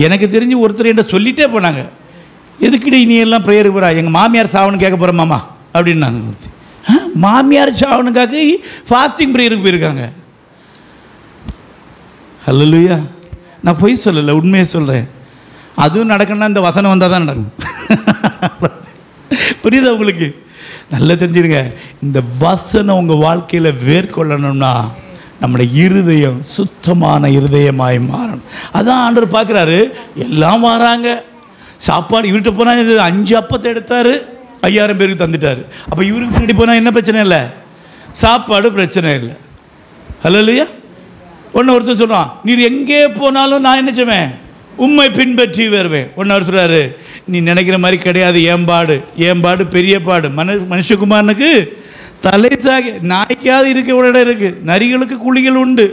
எனக்கு தெரிஞ்சு ஒருத்தர் என்கிட்ட சொல்லிட்டே போனாங்க, எதுக்கிட்ட நீ எல்லாம் ப்ரேயருக்கு போகிறா? எங்கள் மாமியார் சாவனு கேட்க போகிறேன் மாமா அப்படின்னாங்க. மாமியார் சாவனுக்காக ஃபாஸ்டிங் ப்ரேயருக்கு போயிருக்காங்க. அல்லையா? நான் பொய் சொல்லலை, உண்மையை சொல்கிறேன். அதுவும் நடக்கணும்னா இந்த வசனம் வந்தால் தான் நடக்கும். புரியுதா உங்களுக்கு? நல்லா தெரிஞ்சுடுங்க. இந்த வசனம் உங்கள் வாழ்க்கையில் வேர்கொள்ளணும்னா நம்முடைய இருதயம் சுத்தமான இருதயமாய் மாறணும். அதான் ஆண்டவர் பார்க்குறாரு. எல்லாம் வராங்க, சாப்பாடு இவர்கிட்ட போனால் இது 5 அப்பத்தை எடுத்தார், 5000 பேருக்கு தந்துட்டார். அப்போ இவருக்கு பின்னாடி போனால் என்ன பிரச்சனை இல்லை? சாப்பாடு பிரச்சனை இல்லை. அல்லையா? ஒருத்தர் சொல்கிறான், நீர் எங்கே போனாலும் நான் என்ன செய்வேன்? உண்மை பின்பற்றி வருவேன். ஒன்று சொல்கிறாரு, நீ நினைக்கிற மாதிரி கிடையாது. ஏம்பாடு பெரிய பாடு. மனுஷகுமாரனுக்கு தலை சாகி. நாய்க்காவது இருக்க ஒரு இடம் இருக்குது, நரிகளுக்கு குழிகள் உண்டு,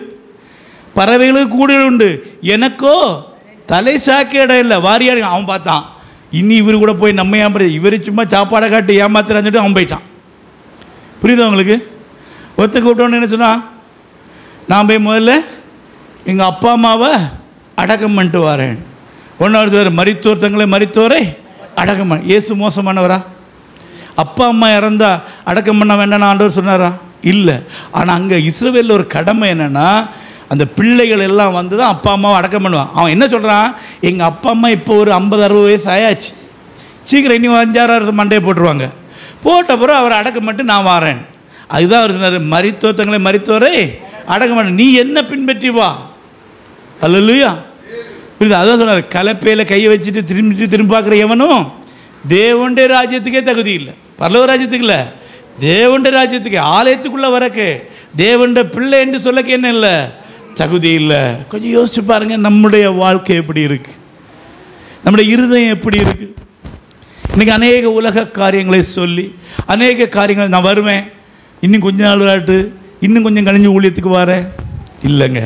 பறவைகளுக்கு கூடுகள் உண்டு, எனக்கோ தலை சாக்க இடம் இல்லை. வாரியாடு அவன் பார்த்தான், இனி இவர் கூட போய் நம்ம ஏமாற, இவர் சும்மா சாப்பாடை காட்டி ஏமாத்துறான்னு சொல்லிட்டு அவன் போயிட்டான். புரியுதா உங்களுக்கு? ஒருத்தர் கூப்பிட்டோன்னு என்ன சொன்னா, நான் போய் முதல்ல எங்கள் அப்பா அம்மாவை அடக்கம் பண்ணிட்டு வரேன். ஒன்றாவது மரித்தோர் தங்களை மரித்தோரை அடக்கம் பண்ண. இயேசு மோசமானவரா? அப்பா அம்மா இறந்தா அடக்கம் பண்ண வேண்டாம்னு ஆண்டவர் சொன்னாரா? இல்லை. ஆனால் அங்கே இஸ்ரவேலில் ஒரு கடமை என்னென்னா, அந்த பிள்ளைகள் எல்லாம் வந்து தான் அப்பா அம்மாவை அடக்கம் பண்ணுவான். அவன் என்ன சொல்கிறான்? எங்கள் அப்பா அம்மா இப்போ ஒரு 50-60 வயசு ஆயாச்சு, சீக்கிரம் இன்னும் 5-6 வருஷம் மண்டையை போட்டுருவாங்க. போட்ட பிறகு அவர் அடக்கம் மட்டும் நான் வாரேன். அதுதான் அவர் சொன்னார், மரித்தோத்தங்களே மரித்தோரே அடக்க மாட்டேன், நீ என்ன பின்பற்றி வா. அல்லேலூயா. புரியுது? அதான் சொன்னார், கலப்பையில் கையை வச்சுட்டு திரும்பி பார்க்குற எவனும் தேவனுடைய ராஜ்யத்துக்கே தகுதி இல்லை. பரலோக ராஜ்யத்துக்கு இல்லை, தேவனுடைய ராஜ்யத்துக்கு, ஆலயத்துக்குள்ளே வரக்கு, தேவனுடைய பிள்ளை என்று சொல்லக்கு என்ன இல்லை, தகுதி இல்லை. கொஞ்சம் யோசிச்சு பாருங்கள், நம்முடைய வாழ்க்கை எப்படி இருக்குது, நம்முடைய இருதயம் எப்படி இருக்குது. இன்றைக்கி அநேக உலக காரியங்களை சொல்லி அநேக காரியங்களை நான் வருவேன், இன்னும் கொஞ்ச நாள் விளையாட்டு, இன்னும் கொஞ்சம் கழிஞ்சு ஊழியத்துக்கு வரேன். இல்லைங்க,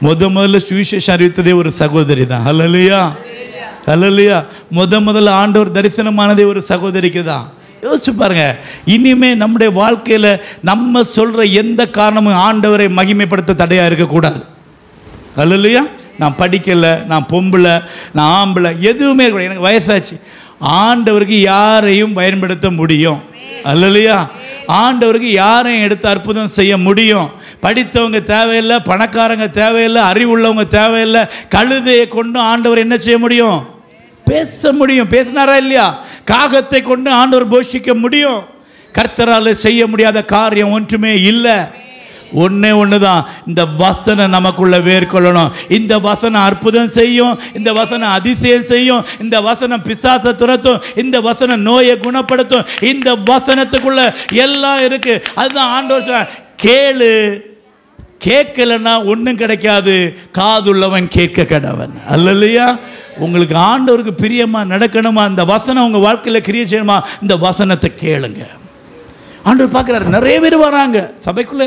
முதல்ல சுவிசேஷம் அறிவித்ததே ஒரு சகோதரி தான். அல்லேலூயா, அல்லேலூயா. முதல்ல ஆண்டவர் தரிசனமானதே ஒரு சகோதரிக்கு தான். யோசிச்சு பாருங்க, இனிமே நம்முடைய வாழ்க்கையில் நம்ம சொல்கிற எந்த காரணமும் ஆண்டவரை மகிமைப்படுத்த தடையாக இருக்கக்கூடாது. அல்லேலூயா. நான் படிக்கலை, நான் பொம்பளை, நான் ஆம்பளை, எதுவுமே இருக்கக்கூடாது. எனக்கு வயசாச்சு. ஆண்டவருக்கு யாரையும் பயன்படுத்த முடியும். அல்லேலூயா. ஆண்டவருக்கு யாரையும் எடுத்து அற்புதம் செய்ய முடியும். படித்தவங்க தேவையில்லை, பணக்காரங்க தேவையில்லை, அறிவுள்ளவங்க தேவையில்லை. கழுதையை கொண்டு ஆண்டவர் என்ன செய்ய முடியும்? பேச முடியும். பேசினாரா இல்லையா? காகத்தை கொண்டு ஆண்டவர் போஷிக்க முடியும். கர்த்தரால் செய்ய முடியாத காரியம் ஒன்றுமே இல்லை. ஒன்றே ஒன்று தான், இந்த வசனம் நமக்குள்ள வேர்கொள்ளணும். இந்த வசனம் அற்புதம் செய்யும், இந்த வசனம் அதிசயம் செய்யும், இந்த வசனம் பிசாசை துரத்தும், இந்த வசனம் நோயை குணப்படுத்தும். இந்த வசனத்துக்குள்ள எல்லாம் இருக்கு. அதுதான் ஆண்டவர் சொன்னார், கேளு, கேட்கலன்னா ஒன்றும் கிடைக்காது, காதுள்ளவன் கேட்க கடவன். அல்லேலூயா. உங்களுக்கு ஆண்டவருக்கு பிரியமாக நடக்கணுமா, இந்த வசனம் உங்கள் வாழ்க்கையில் கிரியை செய்யணுமா, இந்த வசனத்தை கேளுங்க. ஆண்டவர் பார்க்குறாரு, நிறைய பேர் வராங்க சபைக்குள்ளே.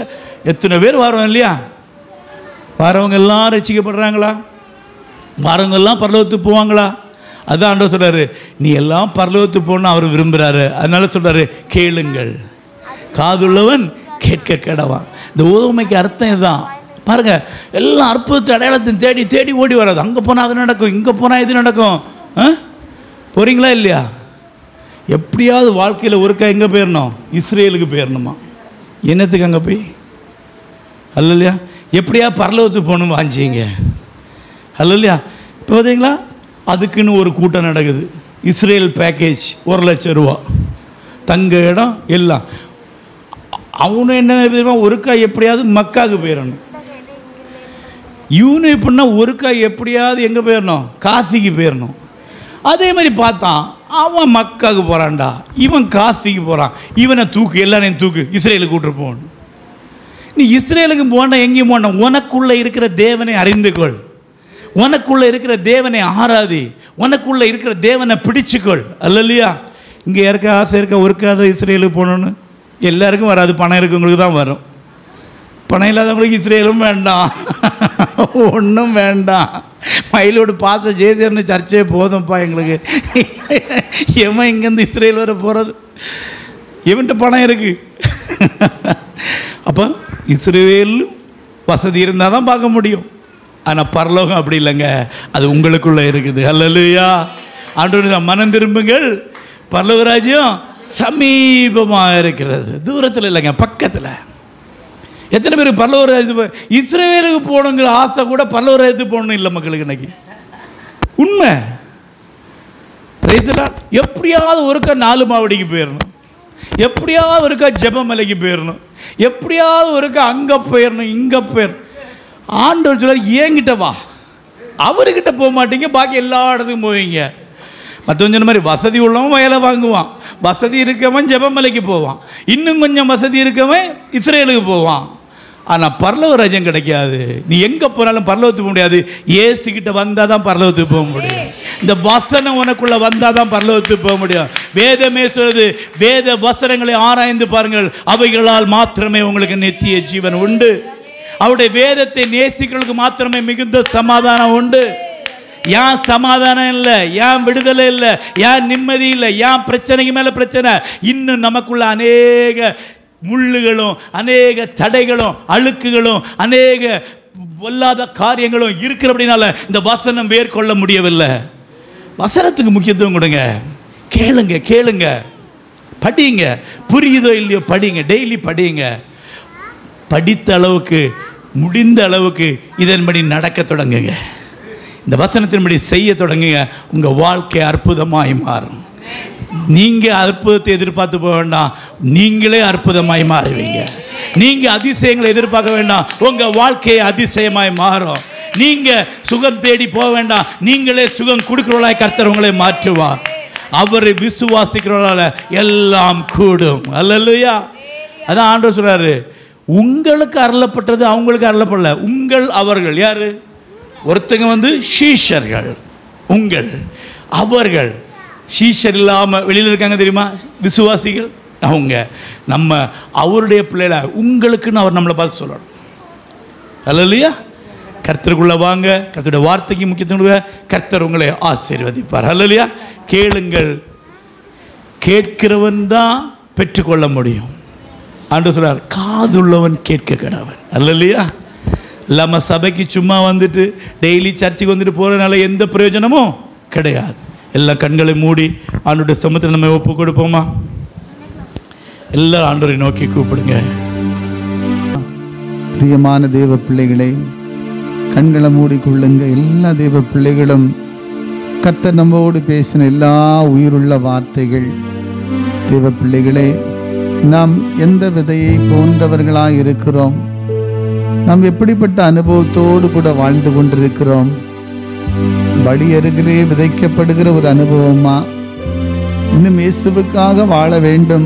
எத்தனை பேர் வரோம் இல்லையா? வரவங்க எல்லாம் ரசிக்கப்படுறாங்களா? வரவங்க எல்லாம் பரலோகத்துக்கு போவாங்களா? அதுதான் ஆண்டவர் சொல்கிறாரு, நீ எல்லாம் பரலோகத்துக்கு போகணும்னு அவர் விரும்புகிறாரு. அதனால சொல்கிறாரு, கேளுங்கள், காதுள்ளவன் கேட்க கடவான். இந்த ஓமைக்கு அர்த்தம் இதுதான். பாருங்க, எல்லாம் அற்புதத்தை அடையாளத்தையும் தேடி தேடி ஓடி வராது. அங்கே போனால் அது நடக்கும், இங்கே போனால் இது நடக்கும். போகிறீங்களா இல்லையா? எப்படியாவது வாழ்க்கையில் ஒருக்கா எங்கே போயிடணும்? இஸ்ரேலுக்கு போயிடணுமா? என்னத்துக்கு அங்கே போய்? அல்லையா, எப்படியா பரலோகத்துக்கு போகணும் வாஞ்சிங்க. அல்லையா. இப்போ பார்த்தீங்களா, அதுக்குன்னு ஒரு கூட்டம் நடக்குது. இஸ்ரேல் பேக்கேஜ் 1 லட்சம் ரூபா, தங்க இடம் எல்லாம். அவனு என்ன, ஒருக்கா எப்படியாவது மக்காவுக்கு போயிடணும். இவனு எப்படின்னா ஒருக்கா எப்படியாவது எங்கே போயிடணும்? காசிக்கு போயிடணும். அதே மாதிரி பார்த்தான், அவன் மக்காவுக்கு போகிறான்டா, இவன் காசிக்கு போகிறான். இவனை தூக்கு, எல்லாரையும் தூக்கு, இஸ்ரேலுக்கு கூப்பிட்டு போகணும். நீ இஸ்ரேலுக்கு போனா எங்கேயும் போன, உனக்குள்ளே இருக்கிற தேவனை அறிந்து கொள், உனக்குள்ளே இருக்கிற தேவனை ஆராதி, உனக்குள்ளே இருக்கிற தேவனை பிடிச்சுக்கொள். அல்லையா? இங்கே இருக்க ஆசை இருக்க ஒருக்காத இஸ்ரேலுக்கு போகணுன்னு எல்லாருக்கும் வராது. பணம் இருக்கவங்களுக்கு தான் வரும். பணம் இல்லாதவங்களுக்கு இஸ்ரேலும் வேண்டாம், ஒன்றும் வேண்டாம். மயிலோடு பாச ஜெயதேர்னு சர்ச்சே போதும்ப்பா எங்களுக்கு. எவன் இங்கேருந்து இஸ்ரேல் வர போகிறது? எவன்கிட்ட பணம் இருக்கு? அப்போ இஸ்ரேலும் வசதி இருந்தால் தான் பார்க்க முடியும். ஆனால் பரலோகம் அப்படி இல்லைங்க, அது உங்களுக்குள்ளே இருக்குது. அல்லேலூயா. ஆண்டவரே தான், மனம் திரும்புங்கள், பரலோக ராஜ்யம் சமீபமாக இருக்கிறது, தூரத்தில் இல்லைங்க, பக்கத்தில். எத்தனை பேர் பரலோக ராஜ்யத்துக்கு, இஸ்ரேலுக்கு போகணுங்கிற ஆசை கூட பரலோக ராஜ்யத்துக்கு போகணும் இல்லை மக்களுக்கு இன்னைக்கு. உண்மை. எப்படியாவது ஒருக்கா 4 மாவடிக்கு போயிடணும், எப்படியாவது ஒருக்கா ஜெபமலைக்கு போயிடணும், எப்படியாவது ஒருக்கா அங்கே போயிடணும், இங்கே போயிடணும். ஆண்டவர் சொல்றார், ஏங்கிட்ட வா. அவர்கிட்ட போக மாட்டீங்க, பாக்கி எல்லா இடத்துக்கும் போவீங்க. மற்றவங்க சொன்ன மாதிரி வசதி உள்ளவன் வயலை வாங்குவான், வசதி இருக்கவன் ஜெபமலைக்கு போவான், இன்னும் கொஞ்சம் வசதி இருக்கவன் இஸ்ரேலுக்கு போவான். ஆனால் பரலோக ராஜ்யம் கிடைக்காது. நீ எங்கே போனாலும் பரலோகத்துக்கு போக முடியாது. ஏசுகிட்ட வந்தால் தான் பரலோகத்துக்கு போக முடியும். இந்த வசனம் உனக்குள்ளே வந்தால் தான் பரலோகத்துக்கு போக முடியும். வேதமே சொல்றது, வேத வசனங்களை ஆராய்ந்து பாருங்கள், அவைகளால் மாத்திரமே உங்களுக்கு நித்திய ஜீவன் உண்டு. அவருடைய வேதத்தை நேசிக்கிறவர்களுக்கு மாத்திரமே மிகுந்த சமாதானம் உண்டு. ஏன் சமாதானம் இல்லை, ஏன் விடுதலை இல்லை, ஏன் நிம்மதி இல்லை, ஏன் பிரச்சனைக்கு மேலே பிரச்சனை? இன்னும் நமக்குள்ள அநேக முள்ளுகளும் அநேக தடைகளும் அழுக்குகளும் அநேக பொல்லாத காரியங்களும் இருக்கிறபடினால இந்த வசனம் மேற்கொள்ள முடியவில்லை. வசனத்துக்கு முக்கியத்துவம் கொடுங்க, கேளுங்க, கேளுங்க, படிங்க. புரியுதோ இல்லையோ படிங்க, டெய்லி படிங்க. படித்த அளவுக்கு, முடிந்த அளவுக்கு இதன்படி நடக்க தொடங்குங்க. இந்த வசனத்தின்படி செய்ய தொடங்குங்க. உங்கள் வாழ்க்கை அற்புதமாய் மாறும். நீங்கள் அற்புதத்தை எதிர்பார்த்து போக வேண்டாம், நீங்களே அற்புதமாய் மாறுவீங்க. நீங்கள் அதிசயங்களை எதிர்பார்க்க வேண்டாம், உங்கள் வாழ்க்கையை அதிசயமாய் மாறும். நீங்கள் சுகம் தேடி போக வேண்டாம், நீங்களே சுகம் கொடுக்கிறவர்களாய் கர்த்தர் உங்களை மாற்றுவார். அவரை விசுவாசிக்கிறவர்களால எல்லாம் கூடும். அல்லேலூயா. அதான் ஆண்டவர் சொல்றாரு, உங்களுக்கு அருளப்பட்டது அவங்களுக்கு அருளப்படல. உங்கள் அவர்கள் யாரு? ஒருத்தங்க சீஷர்கள், உங்கள் அவர்கள். சீஷர் இல்லாமல் வெளியில் இருக்காங்க தெரியுமா, விசுவாசிகள். அவங்க நம்ம அவருடைய பிள்ளைகளை உங்களுக்குன்னு அவர் நம்மளை பார்த்து சொல்லணும். அல்லேலூயா. கர்த்தருக்குள்ளே வாங்க, கர்த்தருடைய வார்த்தைக்கு முக்கியத்துவம் கொடுங்க, கர்த்தர் உங்களை ஆசீர்வதிப்பார். அல்லேலூயா. கேளுங்கள், கேட்கிறவன் தான் பெற்றுக்கொள்ள முடியும். ஆண்டவர் சொல்றார், காதுள்ளவன் கேட்க கடவன். அல்லேலூயா. இல்லாமல் சபைக்கு சும்மா வந்துட்டு டெய்லி சர்ச்சுக்கு வந்துட்டு போகிறதுனால எந்த பிரயோஜனமும் கிடையாது. எல்லா கண்களை மூடி ஆண்டவருடைய சமூகத்தில் நம்ம ஒப்பு கொடுப்போமா? எல்லாரும் ஆண்டவரை நோக்கி கூப்பிடுங்க. பிரியமான தேவ பிள்ளைகளை, கண்களை மூடிக்கொள்ளுங்க. எல்லா தேவ பிள்ளைகளும் கர்த்தர் நம்மோடு பேசின எல்லா உயிருள்ள வார்த்தைகள். தேவ பிள்ளைகளே, நாம் எந்த விதையை போன்றவர்களாக இருக்கிறோம்? நாம் எப்படிப்பட்ட அனுபவத்தோடு கூட வாழ்ந்து கொண்டிருக்கிறோம்? வழி அருகிலே விதைக்கப்படுகிற ஒரு அனுபவமா? இன்னும் இயேசுவுக்காக வாழ வேண்டும்,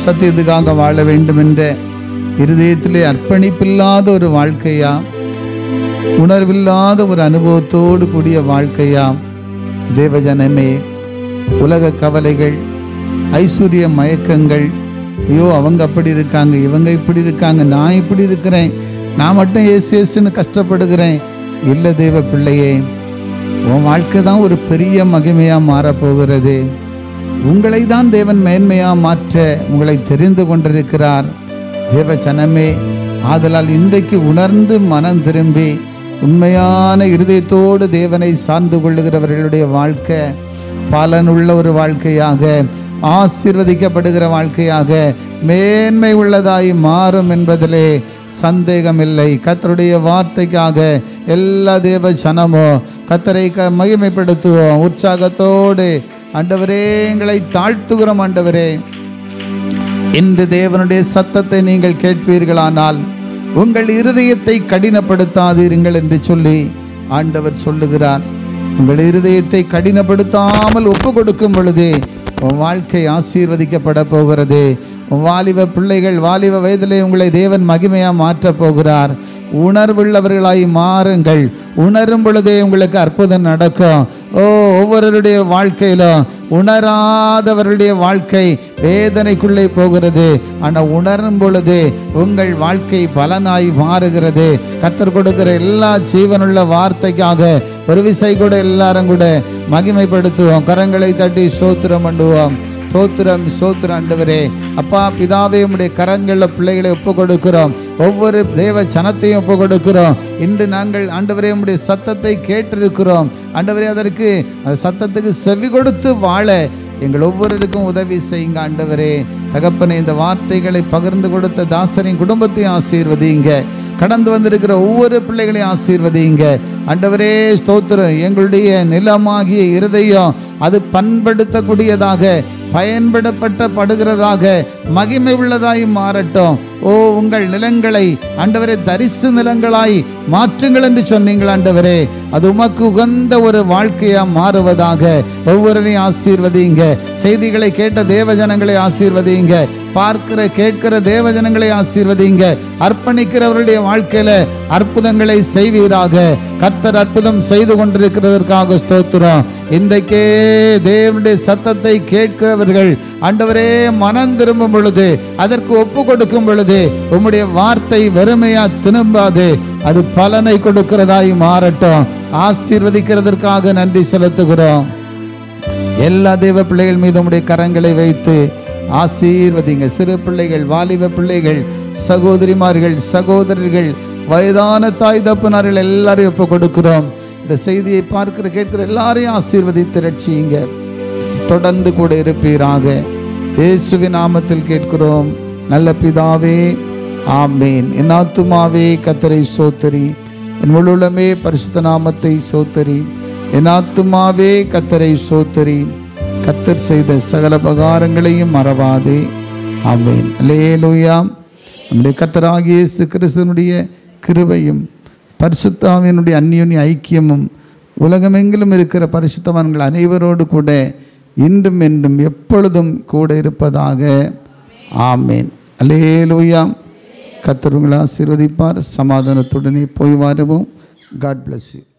சத்தியத்துக்காக வாழ வேண்டும் என்ற இருதயத்திலே அர்ப்பணிப்பில்லாத ஒரு வாழ்க்கையா? உணர்வில்லாத ஒரு அனுபவத்தோடு கூடிய வாழ்க்கையா? தேவஜனமே, உலக கவலைகள், ஐஸ்வர்ய மயக்கங்கள், ஐயோ அவங்க அப்படி இருக்காங்க, இவங்க இப்படி இருக்காங்க, நான் இப்படி இருக்கிறேன், நான் மட்டும் ஏசுன்னு கஷ்டப்படுகிறேன். இல்லை தேவ பிள்ளையே, உன் வாழ்க்கை தான் ஒரு பெரிய மகிமையாக மாறப்போகிறது. உங்களை தான் தேவன் மேன்மையாக மாற்ற உங்களை தெரிந்து கொண்டிருக்கிறார். தேவ ஜனமே, ஆதலால் இன்றைக்கு உணர்ந்து மனம் திரும்பி உண்மையான இருதயத்தோடு தேவனை சார்ந்து கொள்ளுகிறவர்களுடைய வாழ்க்கை பலனுள்ள ஒரு வாழ்க்கையாக, ஆசீர்வதிக்கப்படுகிற வாழ்க்கையாக, மேன்மை உள்ளதாய் மாறும் என்பதிலே சந்தேகமில்லை. கர்த்தருடைய வார்த்தைக்காக எல்லா தேவ ஜனமோ கர்த்தரை மகிமைப்படுத்துவோம். உற்சாகத்தோடு ஆண்டவரே எங்களை தாழ்த்துகிறோம். ஆண்டவரே, இன்று தேவனுடைய சத்தத்தை நீங்கள் கேட்பீர்களானால் உங்கள் இருதயத்தை கடினப்படுத்தாதீர்கள் என்று சொல்லி ஆண்டவர் சொல்லுகிறார். உங்கள் இருதயத்தை கடினப்படுத்தாமல் ஒப்பு கொடுக்கும் பொழுது உன் வாழ்க்கை ஆசீர்வதிக்கப்பட போகிறது. வாலிப பிள்ளைகள், வாலிப வயதிலே உங்களை தேவன் மகிமையாக மாற்றப் போகிறார். உணர்வுள்ளவர்களாய் மாறுங்கள். உணரும் பொழுதே உங்களுக்கு அற்புதம் நடக்கும். ஒவ்வொருவருடைய வாழ்க்கையிலும் உணராதவருடைய வாழ்க்கை வேதனைக்குள்ளே போகிறது. ஆனால் உணரும் பொழுது உங்கள் வாழ்க்கை பலனாய் மாறுகிறது. கர்த்தர் கொடுக்கிற எல்லா ஜீவனுள்ள வார்த்தைக்காக ஒரு விசை கூட எல்லாரும் கூட மகிமைப்படுத்துவோம். கரங்களை தட்டி ஸ்தோத்திரம் பண்ணுவோம். ஸ்தோத்திரம், ஸ்தோத்திரம் ஆண்டவரே. அப்பா பிதாவே, உம்முடைய கரங்களில் பிள்ளைகளை ஒப்பு கொடுக்கிறோம். ஒவ்வொரு தேவ ஜனத்தையும் ஒப்பு கொடுக்கிறோம். இன்று நாங்கள் ஆண்டவரே உம்முடைய சத்தத்தை கேட்டிருக்கிறோம். ஆண்டவரே, அதற்கு அந்த சத்தத்துக்கு செவி கொடுத்து வாழ எங்கள் ஒவ்வொருவருக்கும் உதவி செய்யுங்க. ஆண்டவரே தகப்பனே, இந்த வார்த்தைகளை பகிர்ந்து கொடுத்த தாசரின் குடும்பத்தையும் ஆசீர்வதிங்க. கடந்து வந்திருக்கிற ஒவ்வொரு பிள்ளைகளையும் ஆசீர்வதிங்க. ஆண்டவரே ஸ்தோத்திரம். எங்களுடைய நிலமாகிய இருதயம் அது பண்படுத்தக்கூடியதாக, பயன்படுத்தப்படுகிறதாக, மகிமை உள்ளதாய் மாறட்டும். உங்கள் நிலங்களை ஆண்டவரே தரிசு நிலங்களாய் மாற்றுங்கள் என்று சொன்னீங்கள். ஆண்டவரே, அது உமக்கு உகந்த ஒரு வாழ்க்கையா மாறுவதாக ஒவ்வொருவரையும் ஆசீர்வதிங்க. செய்திகளை கேட்ட தேவஜனங்களை ஆசீர்வதிங்க. பார்க்கிற கேட்கிற தேவஜனங்களை ஆசீர்வதிங்க. அர்ப்பணிக்கிறவருடைய வாழ்க்கையில அற்புதங்களை செய்வீராக. கர்த்தர் அற்புதம் செய்து கொண்டிருக்கிறதற்காக ஸ்தோத்திரம். இன்றைக்கே தேவனுடைய சத்தத்தை கேட்கிறவர்கள் ஆண்டவரே மனம் திரும்பும் பொழுது, அதற்கு ஒப்பு கொடுக்கும் பொழுது உம்முடைய வார்த்தை வெறுமையா திரும்பாது, அது பலனை கொடுக்கிறதாய் மாறட்டும். ஆசீர்வதிக்கிறதற்காக நன்றி செலுத்துகிறோம். எல்லா தேவ பிள்ளைகள் மீது உம்முடைய கரங்களை வைத்து ஆசீர்வதிங்க. சிறு பிள்ளைகள், வாலிப பிள்ளைகள், சகோதரிமார்கள், சகோதரர்கள், வயதான தாய் தப்புனார்கள் எல்லாரையும் ஒப்பு கொடுக்கிறோம். இந்த செய்தியை பார்க்கிற கேட்கிற எல்லாரையும் ஆசீர்வதித்து ரட்சியுங்க. தொடர்ந்து கூட இருப்பீராக. இயேசுவின் நாமத்தில் கேட்கிறோம் நல்ல பிதாவே, ஆமேன். என் ஆத்துமாவே கர்த்தரை ஸ்தோத்திரி, என் முழுமே பரிசுத்த நாமத்தை ஸ்தோத்திரி. என் ஆத்துமாவே கர்த்தரை ஸ்தோத்திரி. கர்த்தர் செய்த சகல உபகாரங்களையும் மறவாதே. ஆமென். அல்லேலூயா. நம்முடைய கர்த்தராகிய இயேசு கிறிஸ்துவினுடைய கிருபையும் பரிசுத்த ஆவியினுடைய அந்யோன்ய ஐக்கியமும் உலகமெங்கிலும் இருக்கிற பரிசுத்தவான்கள் அனைவரோடு கூட இன்றும் என்றும் எப்பொழுதும் கூட இருப்பதாக. ஆமென். அல்லேலூயா. கர்த்தர் உங்களை ஆசீர்வதிப்பார். சமாதானத்துடனே போய் வாருவோம். God bless you.